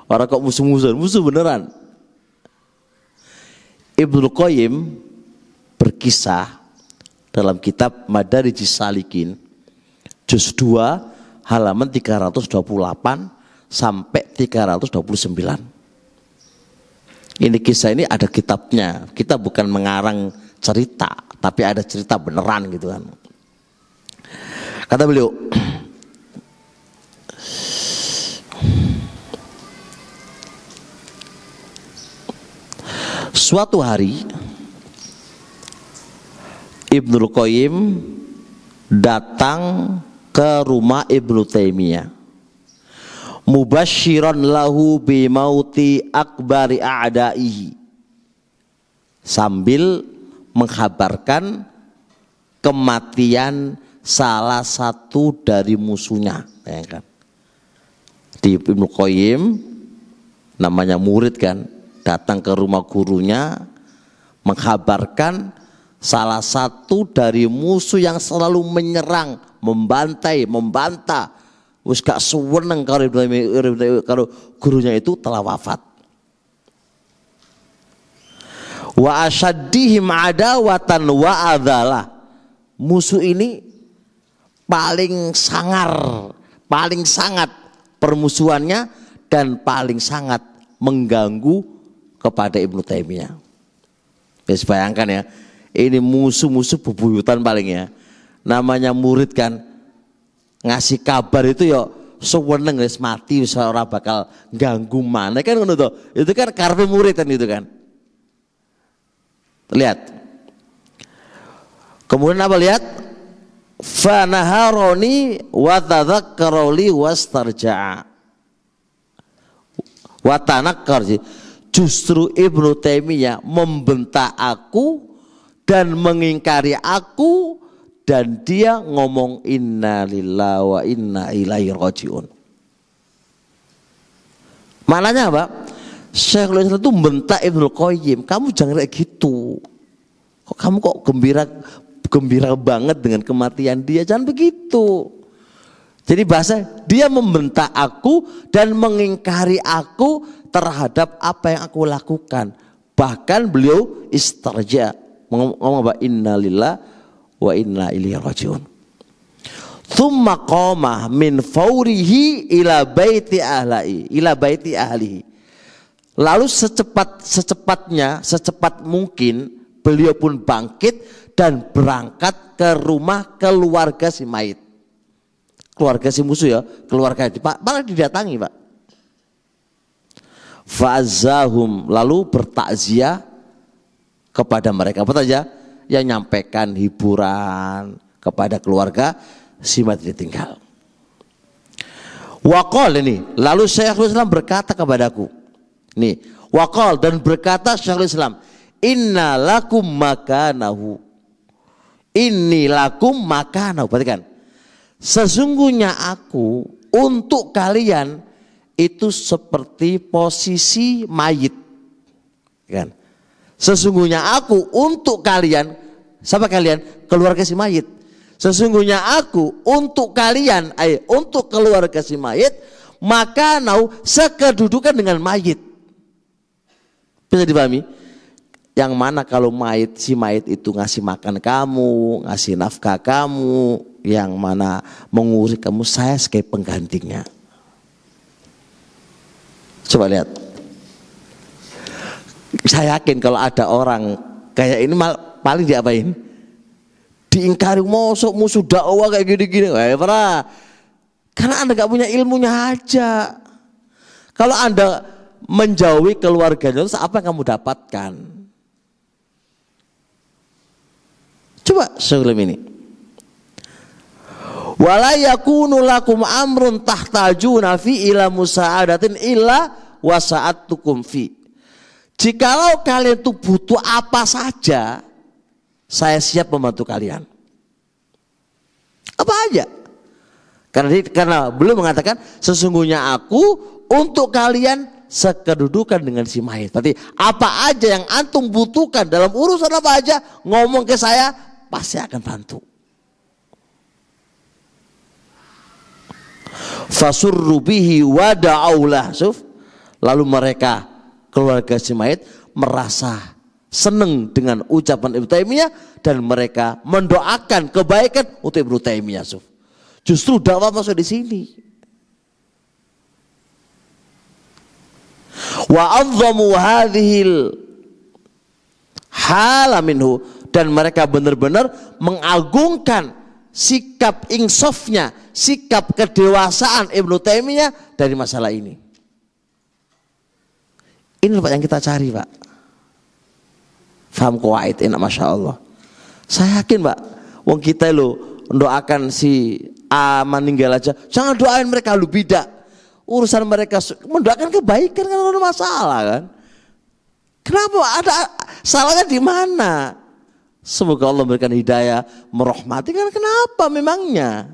Orang kok musuh beneran. Ibnu Qayyim berkisah dalam kitab Madarijis Salikin juz 2 halaman 328 sampai 329. Ini kisah ini ada kitabnya. Kita bukan mengarang cerita, tapi ada cerita beneran gitu kan. Kata beliau, suatu hari Ibnu Qayyim datang ke rumah Ibnu Taimiyah mubasyiran lahu bi mauti akbari a'daihi, sambil menghabarkan kematian salah satu dari musuhnya, ya kan? Di Ibnu Qayyim namanya murid kan, datang ke rumah gurunya menghabarkan salah satu dari musuh yang selalu menyerang, membantai, membantah, wis gak suweneng kalau gurunya itu telah wafat. Wa asyaddihim adawatan wa adzalah. Musuh ini paling sangat permusuhannya dan paling sangat mengganggu kepada Ibnu Taimiyah. Bisa bayangkan ya, ini musuh-musuh bebuyutan paling ya. Namanya murid kan, ngasih kabar itu ya seweneng wis mati, wis ora bakal ganggu mana kan ngono to. Itu kan karepe murid kan itu kan. Lihat. Kemudian apa lihat? Fa naharoni wa tadzakkaroli wastarja'a. Wa tanakkar. Justru Ibnu Taimiyah membentak aku dan mengingkari aku, dan dia ngomong inna lillahi wa inna ilaihi rajiun. Maknanya apa? Syekhul Islam itu membentak Ibnu Qayyim, kamu jangan kayak gitu. Kamu kok gembira banget dengan kematian dia, jangan begitu. Jadi bahasa dia membentak aku dan mengingkari aku terhadap apa yang aku lakukan. Bahkan beliau istarja, ngomong apa? Inna lillahi wa inna ilaihi rajiun. Tsumma qama min faurihi ila baiti ahlihi. Lalu secepat mungkin beliau pun bangkit dan berangkat ke rumah keluarga si mayit. Keluarga si musuh ya, keluarga Pak, malah didatangi Pak. Fa'azzahum, lalu bertakziah kepada mereka. Apa saja? Yang nyampaikan hiburan kepada keluarga si mayit ditinggal. Waqal ini, lalu Syekhul Islam berkata kepadaku, nih, waqal dan berkata Syekhul Islam, inna lakum makanahu, inni lakum makanahu. Perhatikan, sesungguhnya aku untuk kalian itu seperti posisi mayit, kan? Sesungguhnya aku untuk kalian, siapa kalian? Keluarga si mayit. Sesungguhnya aku untuk kalian, untuk keluarga si mayit, maka sekedudukan dengan mayit. Bisa dipahami? Yang mana kalau si mayit itu ngasih makan kamu, ngasih nafkah kamu, yang mana mengurus kamu, saya sebagai penggantinya. Coba lihat. Saya yakin kalau ada orang kayak ini paling diapain? Diingkari, musuh dakwah kayak gini-gini. Karena Anda gak punya ilmunya aja. Kalau Anda menjauhi keluarganya, terus apa yang kamu dapatkan? Coba sebelum ini. Wala yakunu lakum amrun tahtajuna fi ila musa'adatin illa wasa'atukum fi. Jikalau kalian itu butuh apa saja, saya siap membantu kalian. Apa aja? Karena belum mengatakan sesungguhnya aku untuk kalian sekedudukan dengan si mayit. Berarti apa aja yang antum butuhkan dalam urusan apa aja, ngomong ke saya, pasti akan bantu. Fasurru bihi wada'aulah. Lalu mereka keluarga si mayit merasa senang dengan ucapan Ibnu Taimiyah dan mereka mendoakan kebaikan untuk Ibnu Taimiyah. Justru dakwah masuk di sini. Wa azzamu hadhil hala minhu, dan mereka benar-benar mengagungkan sikap insafnya, sikap kedewasaan Ibnu Taimiyah dari masalah ini. Ini Pak yang kita cari Pak. Faham kuwait enak, Masya Allah. Saya yakin Pak, wong kita lo doakan si A meninggal aja, jangan doain mereka lu bidak. Urusan mereka mendoakan kebaikan kan ada masalah kan. Kenapa? Ada salahnya di mana? Semoga Allah memberikan hidayah, merahmati, kan kenapa memangnya?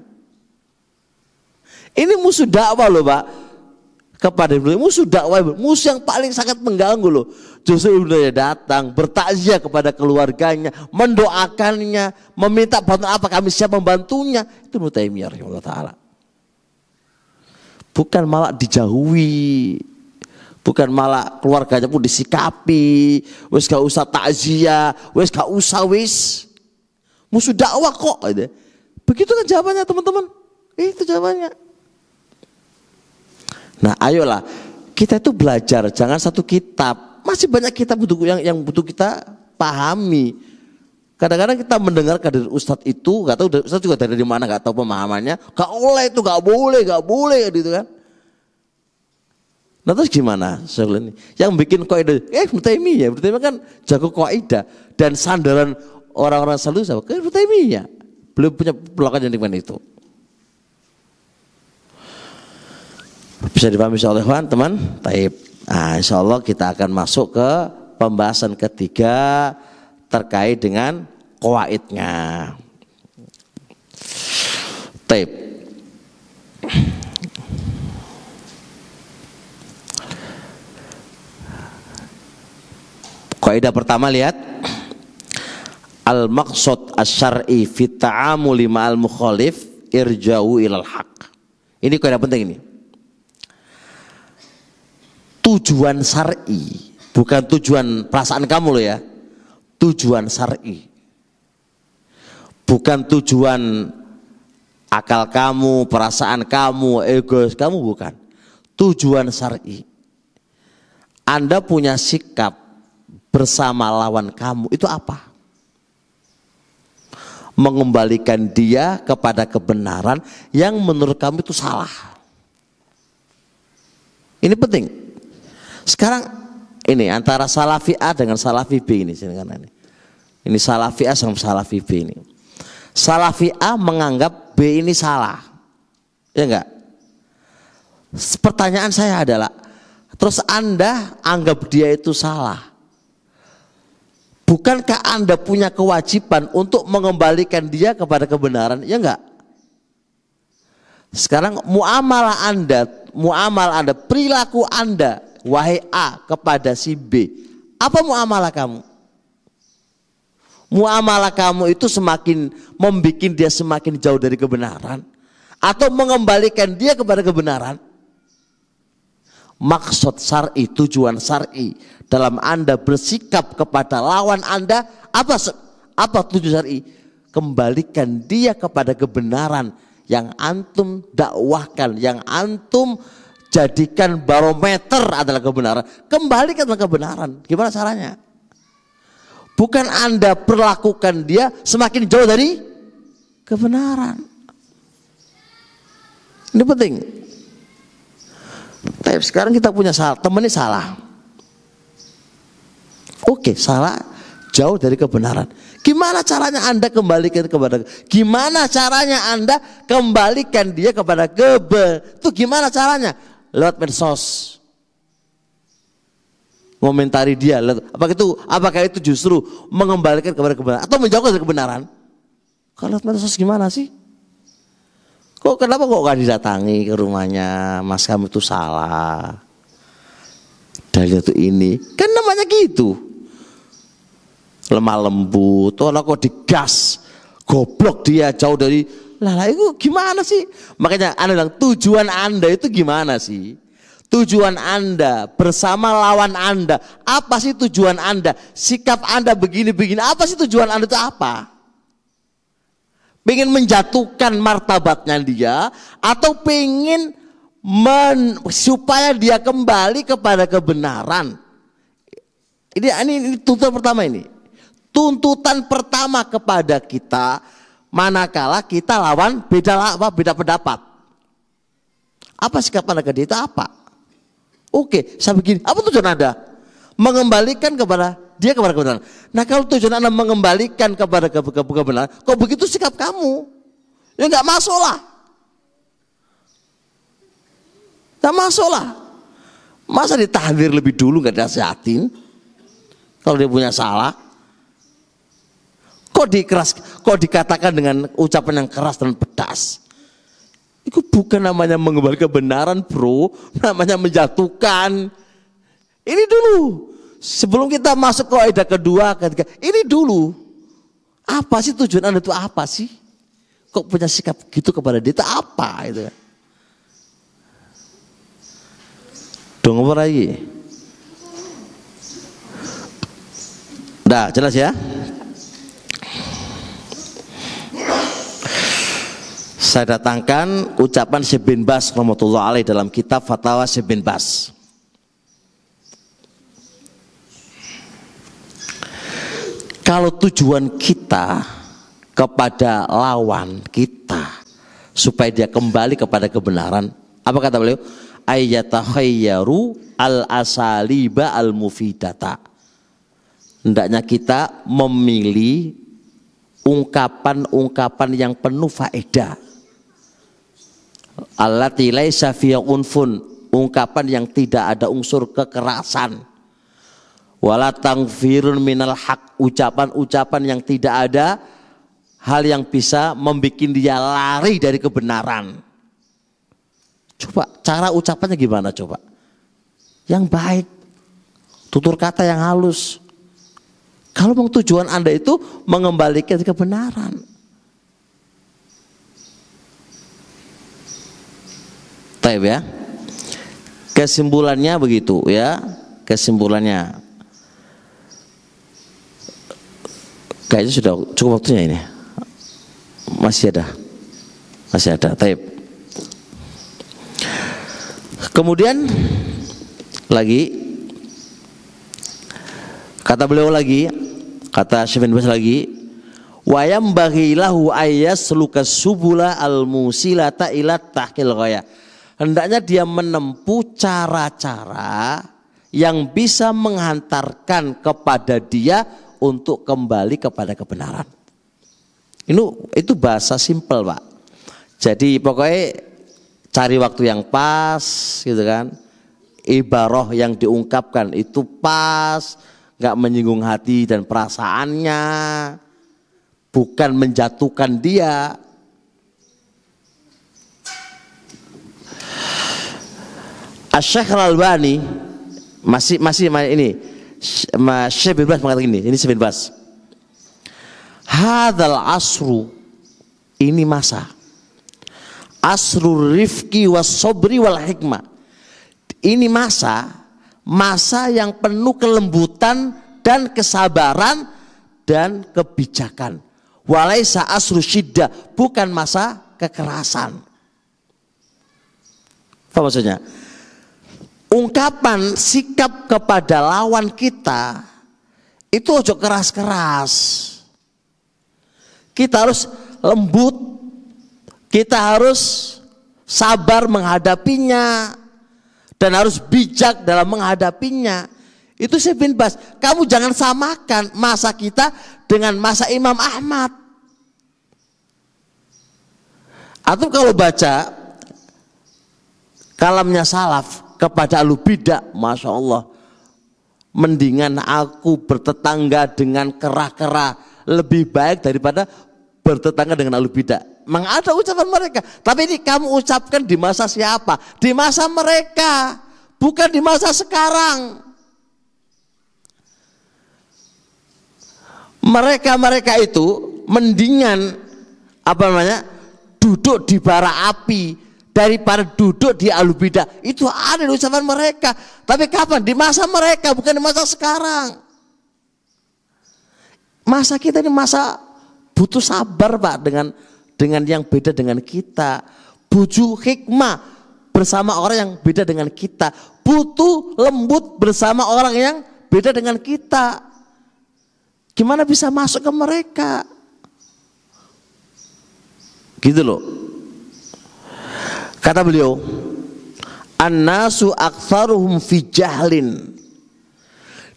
Ini musuh dakwah loh Pak. Kepada musuh dakwah, musuh yang paling sangat mengganggu loh. Justru dia datang bertakziah kepada keluarganya, mendoakannya, meminta bantuan apa, kami siap membantunya. Itu Ibnu Taimiyah rahimahullah taala. Bukan malah dijauhi, bukan malah keluarganya pun disikapi, wes gak usah takziah, wes gak usah wes. Musuh dakwah kok. Begitu kan jawabannya teman-teman. Itu jawabannya. Nah ayolah kita itu belajar, jangan satu kitab, masih banyak kitab yang butuh kita pahami. Kadang-kadang kita mendengar dari ustadz itu, gak tahu ustadz juga dari mana, gak tahu pemahamannya, gak oleh itu, gak boleh gitu kan. Nah terus gimana? Yang bikin kaidah, Ibnu Taimiyah kan jago kaidah dan sandaran orang-orang selalu sama Ibnu Taimiyah, belum punya belakang yang dimana itu. Bisa dipahami insyaallah teman. Taib. Nah, insyaallah kita akan masuk ke pembahasan ketiga terkait dengan qawaidnya. Taib. Kaidah pertama lihat. Al-maqsad asy-syar'i fi ta'amuli ma'al mukhalif irja'u ilal haq. Ini kaidah penting ini. Tujuan syar'i, bukan tujuan perasaan kamu loh ya. Tujuan syar'i. Bukan tujuan akal kamu, perasaan kamu, egois kamu, bukan. Tujuan syar'i. Anda punya sikap bersama lawan kamu itu apa? mengembalikan dia kepada kebenaran yang menurut kamu itu salah. Ini penting. Sekarang ini antara Salafi A dengan Salafi B ini. Ini Salafi A sama Salafi B ini. Salafi A menganggap B ini salah, ya enggak? Pertanyaan saya adalah, terus Anda anggap dia itu salah, bukankah Anda punya kewajiban untuk mengembalikan dia kepada kebenaran, ya enggak? Sekarang muamalah Anda, perilaku Anda, wahai A kepada si B, apa muamalah kamu? Muamalah kamu itu semakin membuat dia semakin jauh dari kebenaran atau mengembalikan dia kepada kebenaran? Maksud syar'i, tujuan syar'i dalam Anda bersikap kepada lawan Anda, apa tujuan syar'i? Kembalikan dia kepada kebenaran yang antum dakwahkan, yang antum jadikan barometer adalah kebenaran. Kembalikan kebenaran. Gimana caranya? Bukan Anda perlakukan dia semakin jauh dari kebenaran. Ini penting. Tapi sekarang kita punya salah, temennya salah. Oke, salah, jauh dari kebenaran. Gimana caranya Anda kembalikan kepada? Gimana caranya Anda kembalikan dia kepada itu gimana caranya? Lewat medsos. Komentari dia, apakah itu justru mengembalikan kepada kebenaran atau menjauhkan dari kebenaran? Kalau medsos gimana sih? Kenapa kok gak didatangi ke rumahnya? Mas, kamu itu salah. Dalil itu ini, kan namanya gitu. Lemah lembut, kok digas, goblok dia jauh dari. Lah itu gimana sih? Makanya Anda bilang tujuan Anda itu gimana sih? Tujuan Anda bersama lawan Anda, apa sih tujuan Anda? Sikap Anda begini-begini, apa sih tujuan Anda itu apa? Pengen menjatuhkan martabatnya dia, atau pengen supaya dia kembali kepada kebenaran? Ini tuntutan pertama ini. Tuntutan pertama kepada kita, manakala kita lawan beda pendapat. Apa sikap Anda ke dia itu apa? Oke, saya begini. Apa tujuan Anda? Mengembalikan kepada dia kepada kebenaran. Nah, kalau tujuan Anda mengembalikan kepada kebenaran, kok begitu sikap kamu? Ya nggak masuk lah. Nggak masuk lah. Masa ditahdir lebih dulu nggak dinasihatin? Kalau dia punya salah, kok dikatakan dengan ucapan yang keras dan pedas? Itu bukan namanya mengembalikan kebenaran, bro. Namanya menjatuhkan. Ini dulu. Sebelum kita masuk ke kaidah kedua, ketiga. Ini dulu. Apa sih tujuan Anda itu apa sih? Kok punya sikap gitu kepada dia itu apa? Itu. Dong apa lagi? Dah, jelas ya? Saya datangkan ucapan Syekh bin Baz rahmatullah alaih dalam kitab Fatwa Syekh bin Baz. Kalau tujuan kita kepada lawan kita supaya dia kembali kepada kebenaran, apa kata beliau? Ayyatakhayyaru al-asaliba al-mufidata. Hendaknya kita memilih ungkapan-ungkapan yang penuh faedah. Allati laisa fiha unfun, ungkapan yang tidak ada unsur kekerasan. Wala tangfirun minal haq, ucapan-ucapan yang tidak ada hal yang bisa membuat dia lari dari kebenaran. Coba cara ucapannya gimana coba? Yang baik, tutur kata yang halus. Kalau mau tujuan Anda itu mengembalikan kebenaran. Taib ya. Kesimpulannya begitu ya. Kesimpulannya. Kayaknya sudah cukup waktunya ini. Masih ada. Taib. Kemudian lagi kata beliau lagi, kata Syekh bin Baz lagi, Wa yambaghi lahu ayyasluka subula al-musilata ila tahqil ghayah. Hendaknya dia menempuh cara-cara yang bisa menghantarkan kepada dia untuk kembali kepada kebenaran. Itu bahasa simpel, Pak. Jadi pokoknya cari waktu yang pas, gitu kan. Ibarah yang diungkapkan itu pas, nggak menyinggung hati dan perasaannya, bukan menjatuhkan dia. Asy-Syaikh Al-Albani masih ini Syekh bin Baz mengatakan ini Syekh bin Baz. Hadzal asru, ini masa asrul rifqi was sabri wal hikmah. Ini masa yang penuh kelembutan dan kesabaran dan kebijakan. Walaisa asru syiddah, bukan masa kekerasan. Apa maksudnya? Ungkapan sikap kepada lawan kita itu ojo keras-keras. Kita harus lembut, kita harus sabar menghadapinya, dan harus bijak dalam menghadapinya. Itu Syekh bin Baz. Kamu jangan samakan masa kita dengan masa Imam Ahmad. Atau kalau baca kalamnya salaf kepada ahlu bidah, Masya Allah, mendingan aku bertetangga dengan kera-kera lebih baik daripada bertetangga dengan ahlu bidah. Memang ada ucapan mereka, tapi ini kamu ucapkan di masa siapa? Di masa mereka, bukan di masa sekarang. Mereka itu mendingan duduk di bara api daripada duduk di ahlu bidah. Itu ada di ucapan mereka, tapi kapan? Di masa mereka, bukan di masa sekarang. Masa kita ini masa butuh sabar, Pak, dengan yang beda dengan kita. Butuh hikmah bersama orang yang beda dengan kita. Butuh lembut bersama orang yang beda dengan kita. Gimana bisa masuk ke mereka? Gitu loh. Kata beliau, an-nasu aktsaruhum fi jahlin.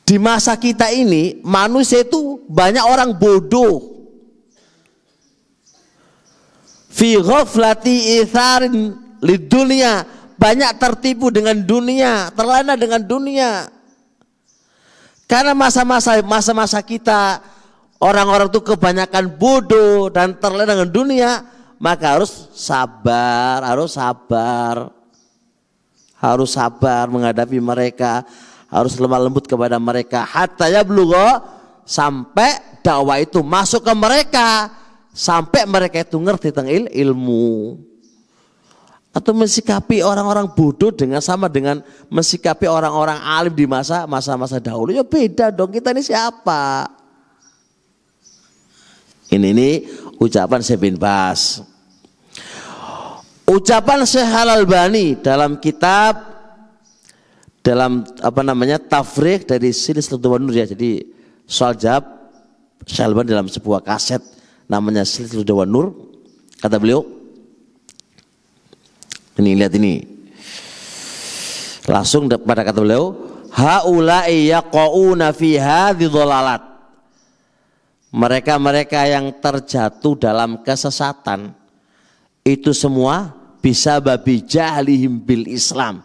Di masa kita ini manusia itu banyak orang bodoh. Fi ghaflati itharin lid dunia, banyak tertipu dengan dunia, terlena dengan dunia. Karena masa-masa kita orang-orang itu kebanyakan bodoh dan terlena dengan dunia, maka harus sabar menghadapi mereka, harus lemah lembut kepada mereka. Hatta yablugha, sampai dakwah itu masuk ke mereka, sampai mereka itu ngerti tentang ilmu. Atau mensikapi orang-orang bodoh sama dengan mensikapi orang-orang alim di masa-masa dahulu, ya beda dong. Kita ini siapa? Ini ucapan Syekh bin Baz. Ucapan Syekh Al-Albani dalam kitab, tafrigh dari Silsilatul Nur, ya. Jadi soal jawab Syekh Al-Albani dalam sebuah kaset namanya Silsilatul Nur. Kata beliau, ini lihat ini, langsung pada kata beliau, haula'i yaqauna fi hadhihi dhalalat. Mereka yang terjatuh dalam kesesatan itu semua bisa babi jahlihim bil Islam.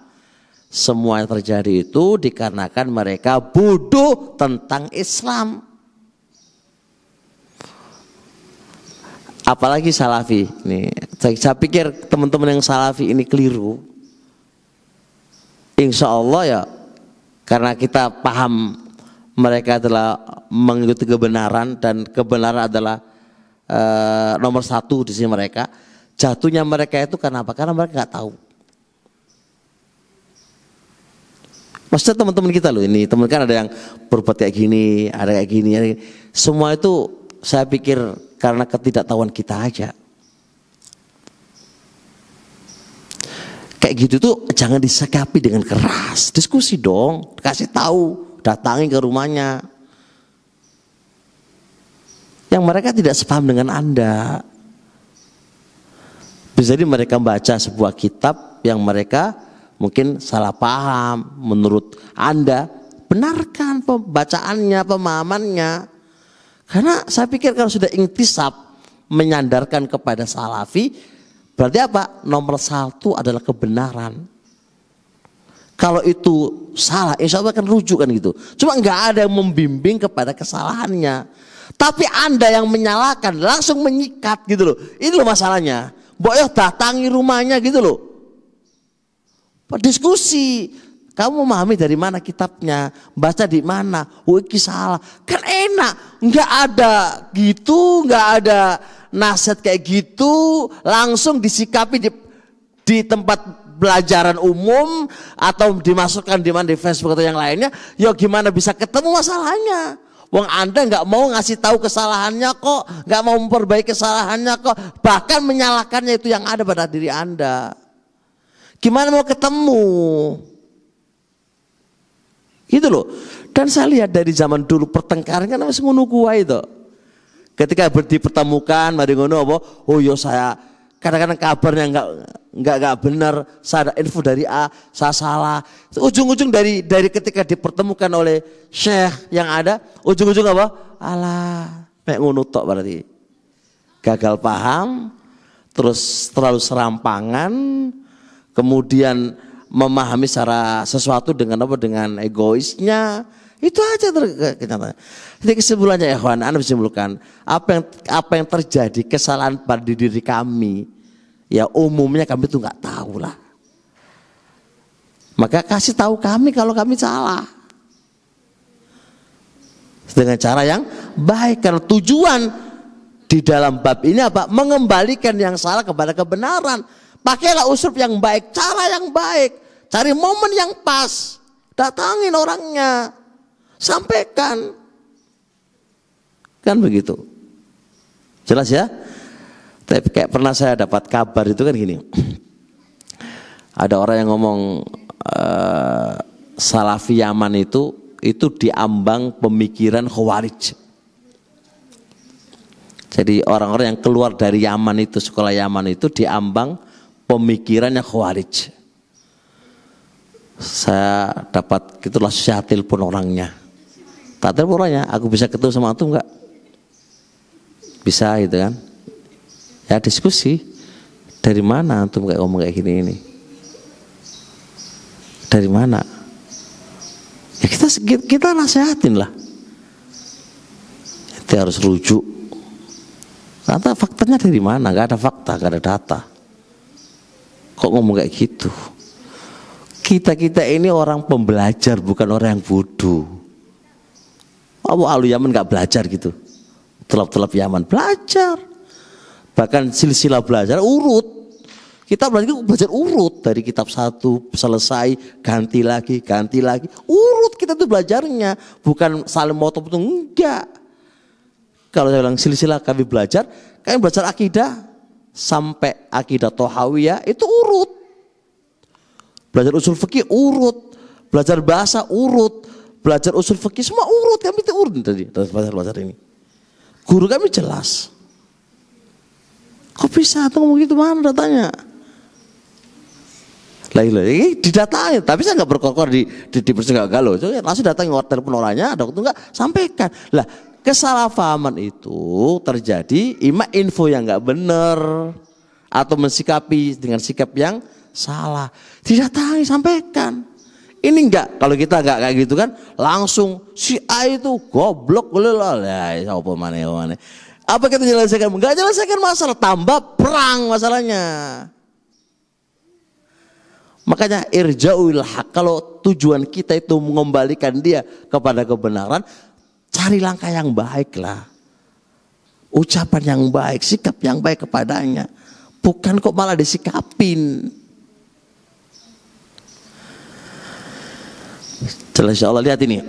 Semua yang terjadi itu dikarenakan mereka bodoh tentang Islam. Apalagi salafi. Nih, saya pikir teman-teman yang salafi ini keliru. Insya Allah ya, karena kita paham mereka adalah mengikuti kebenaran dan kebenaran adalah nomor satu di sini mereka. Jatuhnya mereka itu karena apa? Karena mereka nggak tahu. Maksudnya teman-teman kita loh ini, teman kan ada yang berbuat kayak gini, ada kayak gini. Semua itu saya pikir karena ketidaktahuan kita aja. Kayak gitu tuh jangan disikapi dengan keras. Diskusi dong, kasih tahu, datangi ke rumahnya. yang mereka tidak sepaham dengan Anda. Bisa jadi mereka baca sebuah kitab yang mereka mungkin salah paham menurut Anda. Benarkan pembacaannya, pemahamannya. Karena saya pikir kalau sudah intisab menyandarkan kepada salafi, berarti apa? Nomor satu adalah kebenaran. Kalau itu salah, insya Allah akan rujuk kan gitu. Cuma nggak ada yang membimbing kepada kesalahannya. Tapi Anda yang menyalahkan langsung menyikat gitu loh. Ini loh masalahnya. Boyoh datangi rumahnya gitu loh. Diskusi. Kamu memahami dari mana kitabnya? Baca di mana? Oh ini salah. Kan enak. Nggak ada gitu, nggak ada nasihat kayak gitu. Langsung disikapi di tempat pelajaran umum atau dimasukkan di mana di Facebook atau yang lainnya. Ya gimana bisa ketemu masalahnya? Wong Anda nggak mau ngasih tahu kesalahannya kok, nggak mau memperbaiki kesalahannya kok, bahkan menyalahkannya itu yang ada pada diri Anda. Gimana mau ketemu? Gitu loh. Dan saya lihat dari zaman dulu pertengkaran kan masih ngono kuwi itu. Ketika dipertemukan, mari ngono apa? Oh yo saya kadang-kadang kabarnya nggak benar, saya ada info dari A, saya salah. Ujung-ujung dari ketika dipertemukan oleh syekh yang ada, ujung-ujung apa? Alah, mek ngono tok berarti. Gagal paham, terus terlalu serampangan, kemudian memahami secara sesuatu dengan apa? Dengan egoisnya. Itu aja kenyataan. Jadi kesimpulannya ya kawan, Anda bisa simpulkan apa yang terjadi kesalahan pada diri kami. Ya umumnya kami itu nggak tahu lah. Maka kasih tahu kami kalau kami salah. Dengan cara yang baik. Karena tujuan di dalam bab ini apa? Mengembalikan yang salah kepada kebenaran. Pakailah usul yang baik, cara yang baik. Cari momen yang pas. Datangin orangnya. Sampaikan. Kan begitu. Jelas ya? Tapi kayak pernah saya dapat kabar itu kan gini. Ada orang yang ngomong Salafi Yaman itu diambang pemikiran Khawarij. Jadi orang-orang yang keluar dari Yaman itu, sekolah Yaman itu diambang pemikirannya Khawarij. Saya dapat gitulah, saya telepon orangnya. Tak telepon orangnya, aku bisa ketemu sama antum enggak? Bisa gitu kan? Ya diskusi. Dari mana antum kayak ngomong kayak gini ini? Dari mana? Ya kita nasihatin lah. Itu harus rujuk. Kata faktanya dari mana? Gak ada fakta, gak ada data. Kok ngomong kayak gitu? Kita ini orang pembelajar, bukan orang yang bodoh. Abu Alu Yaman gak belajar gitu. Telap-telap Yaman belajar. Bahkan silsilah belajar urut. Kita belajar urut dari kitab 1 selesai ganti lagi. Urut kita tuh belajarnya, bukan saling moto itu enggak. Kalau saya bilang silsilah kami belajar akidah sampai akidah Thahawiyah itu urut. Belajar usul fikih urut, belajar bahasa urut, belajar usul fikih semua urut, kami itu urut tadi belajar ini. Guru kami jelas. Kok bisa tuh ngomong gitu, mana datanya? Lagi didatangi, tapi saya nggak berkokor di persidangan galau. Langsung datangi telepon orangnya, ada waktu nggak sampaikan. Lah kesalahpahaman itu terjadi info yang nggak benar atau mensikapi dengan sikap yang salah. Didatangi, sampaikan. Ini enggak, kalau kita enggak kayak gitu kan, langsung si A itu goblok lah, ya apa mana. Apa kita menyelesaikan? Enggak menyelesaikan masalah, tambah perang masalahnya. Makanya irja'ul haq, kalau tujuan kita itu mengembalikan dia kepada kebenaran, cari langkah yang baik lah. Ucapan yang baik, sikap yang baik kepadanya. Bukan kok malah disikapin. Jelas insya Allah, lihat ini.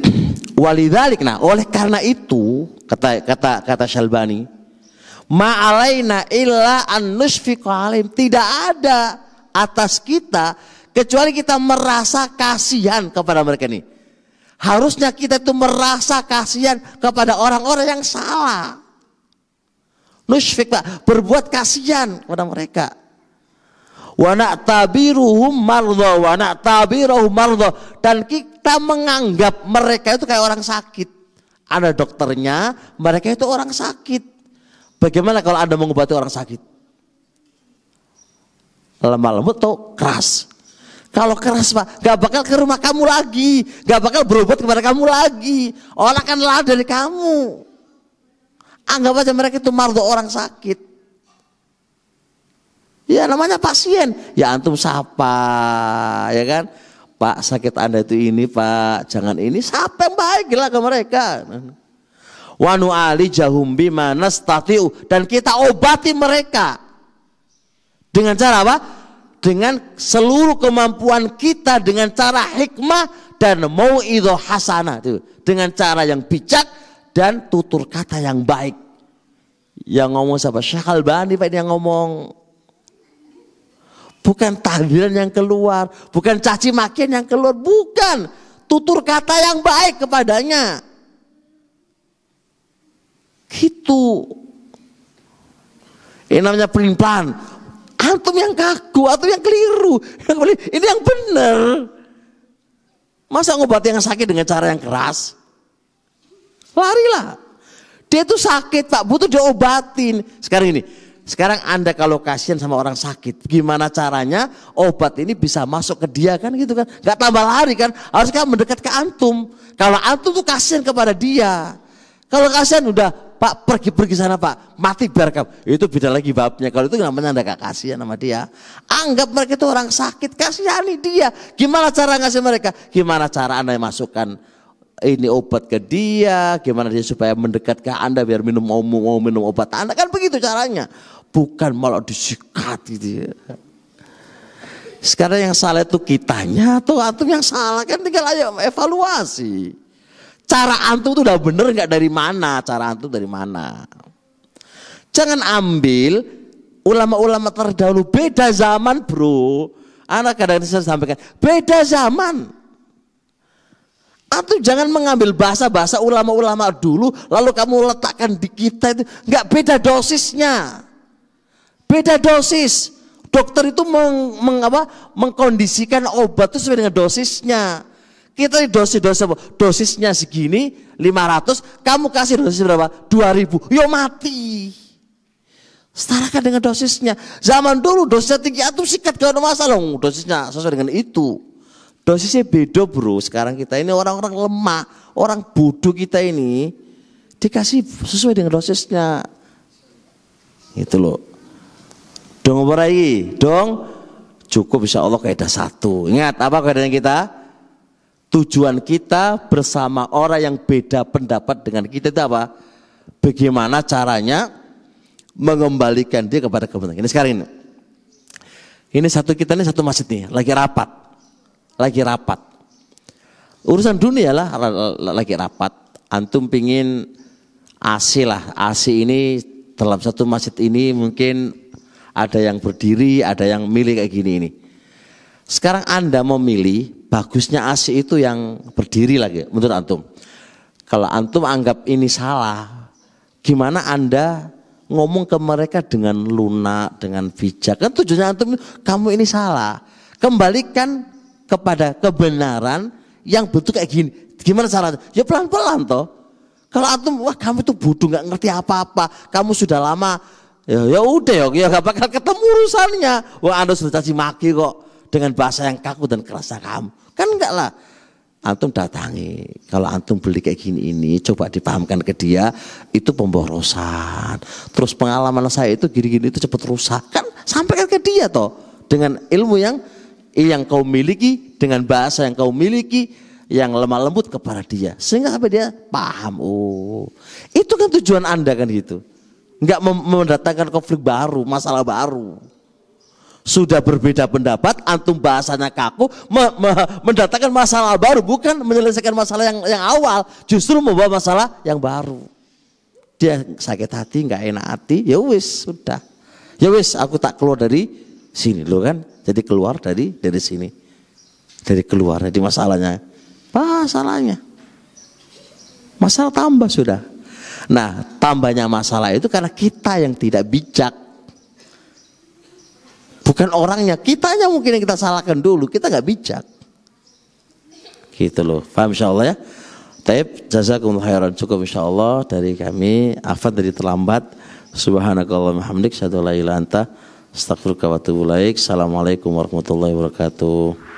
Walidzalik, nah oleh karena itu kata Syalbani, ma'alaina illa an nusfiqa alaihim, tidak ada atas kita kecuali kita merasa kasihan kepada mereka ini. Harusnya kita itu merasa kasihan kepada orang-orang yang salah. Nusfik Pak, berbuat kasihan kepada mereka. Wa na'tabiruhum mardha wa na'tabiruhum mardha, dan kita menganggap mereka itu kayak orang sakit. Ada dokternya, mereka itu orang sakit. Bagaimana kalau Anda mengobati orang sakit? Lemah lembut atau keras? Kalau keras Pak, gak bakal ke rumah kamu lagi, gak bakal berobat kepada kamu lagi. Orang akan lari dari kamu. Anggap aja mereka itu mardo, orang sakit. Ya namanya pasien. Ya antum sapa, ya kan? Pak, sakit Anda itu ini Pak, jangan ini. Sapa yang baik lah ke mereka. Wa nu'alijahum bima nastatiu, dan kita obati mereka dengan cara apa? Dengan seluruh kemampuan kita, dengan cara hikmah dan mau'idhah hasanah, dengan cara yang bijak dan tutur kata yang baik. Yang ngomong siapa? Syekh Albani Pak, yang ngomong. Bukan tahdiran yang keluar, bukan caci makian yang keluar, bukan. Tutur kata yang baik kepadanya. Gitu. Ini namanya pelin-pelan. Antum yang kaku, antum yang keliru. Ini yang benar. Masa ngobati yang sakit dengan cara yang keras? Larilah. Dia itu sakit Pak, butuh diobatin. Sekarang Anda kalau kasihan sama orang sakit, gimana caranya obat ini bisa masuk ke dia kan gitu kan? Gak tambah lari kan? Harus kan mendekat ke antum. Kalau antum tuh kasihan kepada dia. Kalau kasihan udah Pak pergi sana Pak, mati biar kamu. Itu beda lagi babnya. Kalau itu namanya Anda gak kasihan sama dia. Anggap mereka itu orang sakit, kasihani dia. Gimana cara ngasih mereka? Gimana cara Anda masukkan ini obat ke dia? Gimana dia supaya mendekat ke Anda biar mau minum obat Anda? Kan begitu caranya. Bukan malah disikat gitu ya. Sekarang yang salah itu kitanya atau antum yang salah? Kan tinggal ayo evaluasi. Cara antum itu udah bener nggak, dari mana? Cara antum dari mana? Jangan ambil ulama-ulama terdahulu, beda zaman bro. Anak kadang-kadang saya sampaikan, beda zaman. Antum jangan mengambil bahasa-bahasa ulama-ulama dulu lalu kamu letakkan di kita itu, nggak, beda dosisnya. Beda dosis. Dokter itu mengkondisikan obat itu sesuai dengan dosisnya. Kita dosisnya segini 500, kamu kasih dosis berapa? 2000, yo mati. Setarakan dengan dosisnya. Zaman dulu dosisnya tinggi, antum sikat gak ada masalah, dosisnya sesuai dengan itu. Dosisnya beda bro. Sekarang kita ini orang-orang lemah, orang bodoh kita ini dikasih sesuai dengan dosisnya. Itu loh. Dong berai, dong cukup insya Allah kaidah satu. Ingat apa kaidahnya kita? Tujuan kita bersama orang yang beda pendapat dengan kita itu apa? Bagaimana caranya mengembalikan dia kepada kebenaran. Ini sekarang ini. Ini satu masjid nih, lagi rapat. Urusan dunia lah, lagi rapat. Antum pingin AC lah, AC ini dalam satu masjid ini mungkin ada yang berdiri, ada yang milih kayak gini ini. Sekarang Anda mau milih, bagusnya AC itu yang berdiri lagi menurut antum. Kalau antum anggap ini salah, gimana Anda ngomong ke mereka dengan lunak, dengan bijak? Kan tujuannya antum, kamu ini salah. Kembalikan kepada kebenaran yang bentuk kayak gini. Gimana caranya? Ya pelan-pelan toh. Kalau antum, wah kamu itu bodoh, nggak ngerti apa-apa, kamu sudah lama, ya udah ya gak bakal ketemu urusannya. Wah Anda sudah caci maki kok dengan bahasa yang kaku dan kerasa kamu. Kan enggak lah. Antum datangi. Kalau antum beli kayak gini ini, coba dipahamkan ke dia, itu pemborosan. Terus pengalaman saya itu gini-gini itu cepat rusak. Kan sampaikan ke dia toh dengan ilmu yang kau miliki, dengan bahasa yang kau miliki, yang lemah lembut kepada dia, sehingga sampai dia paham. Oh, itu kan tujuan Anda kan gitu. Enggak mendatangkan konflik baru, masalah baru. Sudah berbeda pendapat, antum bahasanya kaku, mendatangkan masalah baru, bukan menyelesaikan masalah yang awal, justru membawa masalah yang baru. Dia sakit hati, nggak enak hati, ya wis sudah, ya wis aku tak keluar dari sini lo kan, jadi keluar dari sini, dari keluar dari masalahnya, masalah tambah sudah. Nah, tambahnya masalah itu karena kita yang tidak bijak. Bukan orangnya, kitanya mungkin yang kita salahkan dulu, kita nggak bijak. Gitu loh, paham insyaallah ya. Taib, jazakumullah khairan, cukup insyaallah dari kami. Afan dari terlambat. Subhanakallahumma hamdik, syadu la ilaha anta, astaghfiruka wa atubu ilaik. Assalamualaikum warahmatullahi wabarakatuh.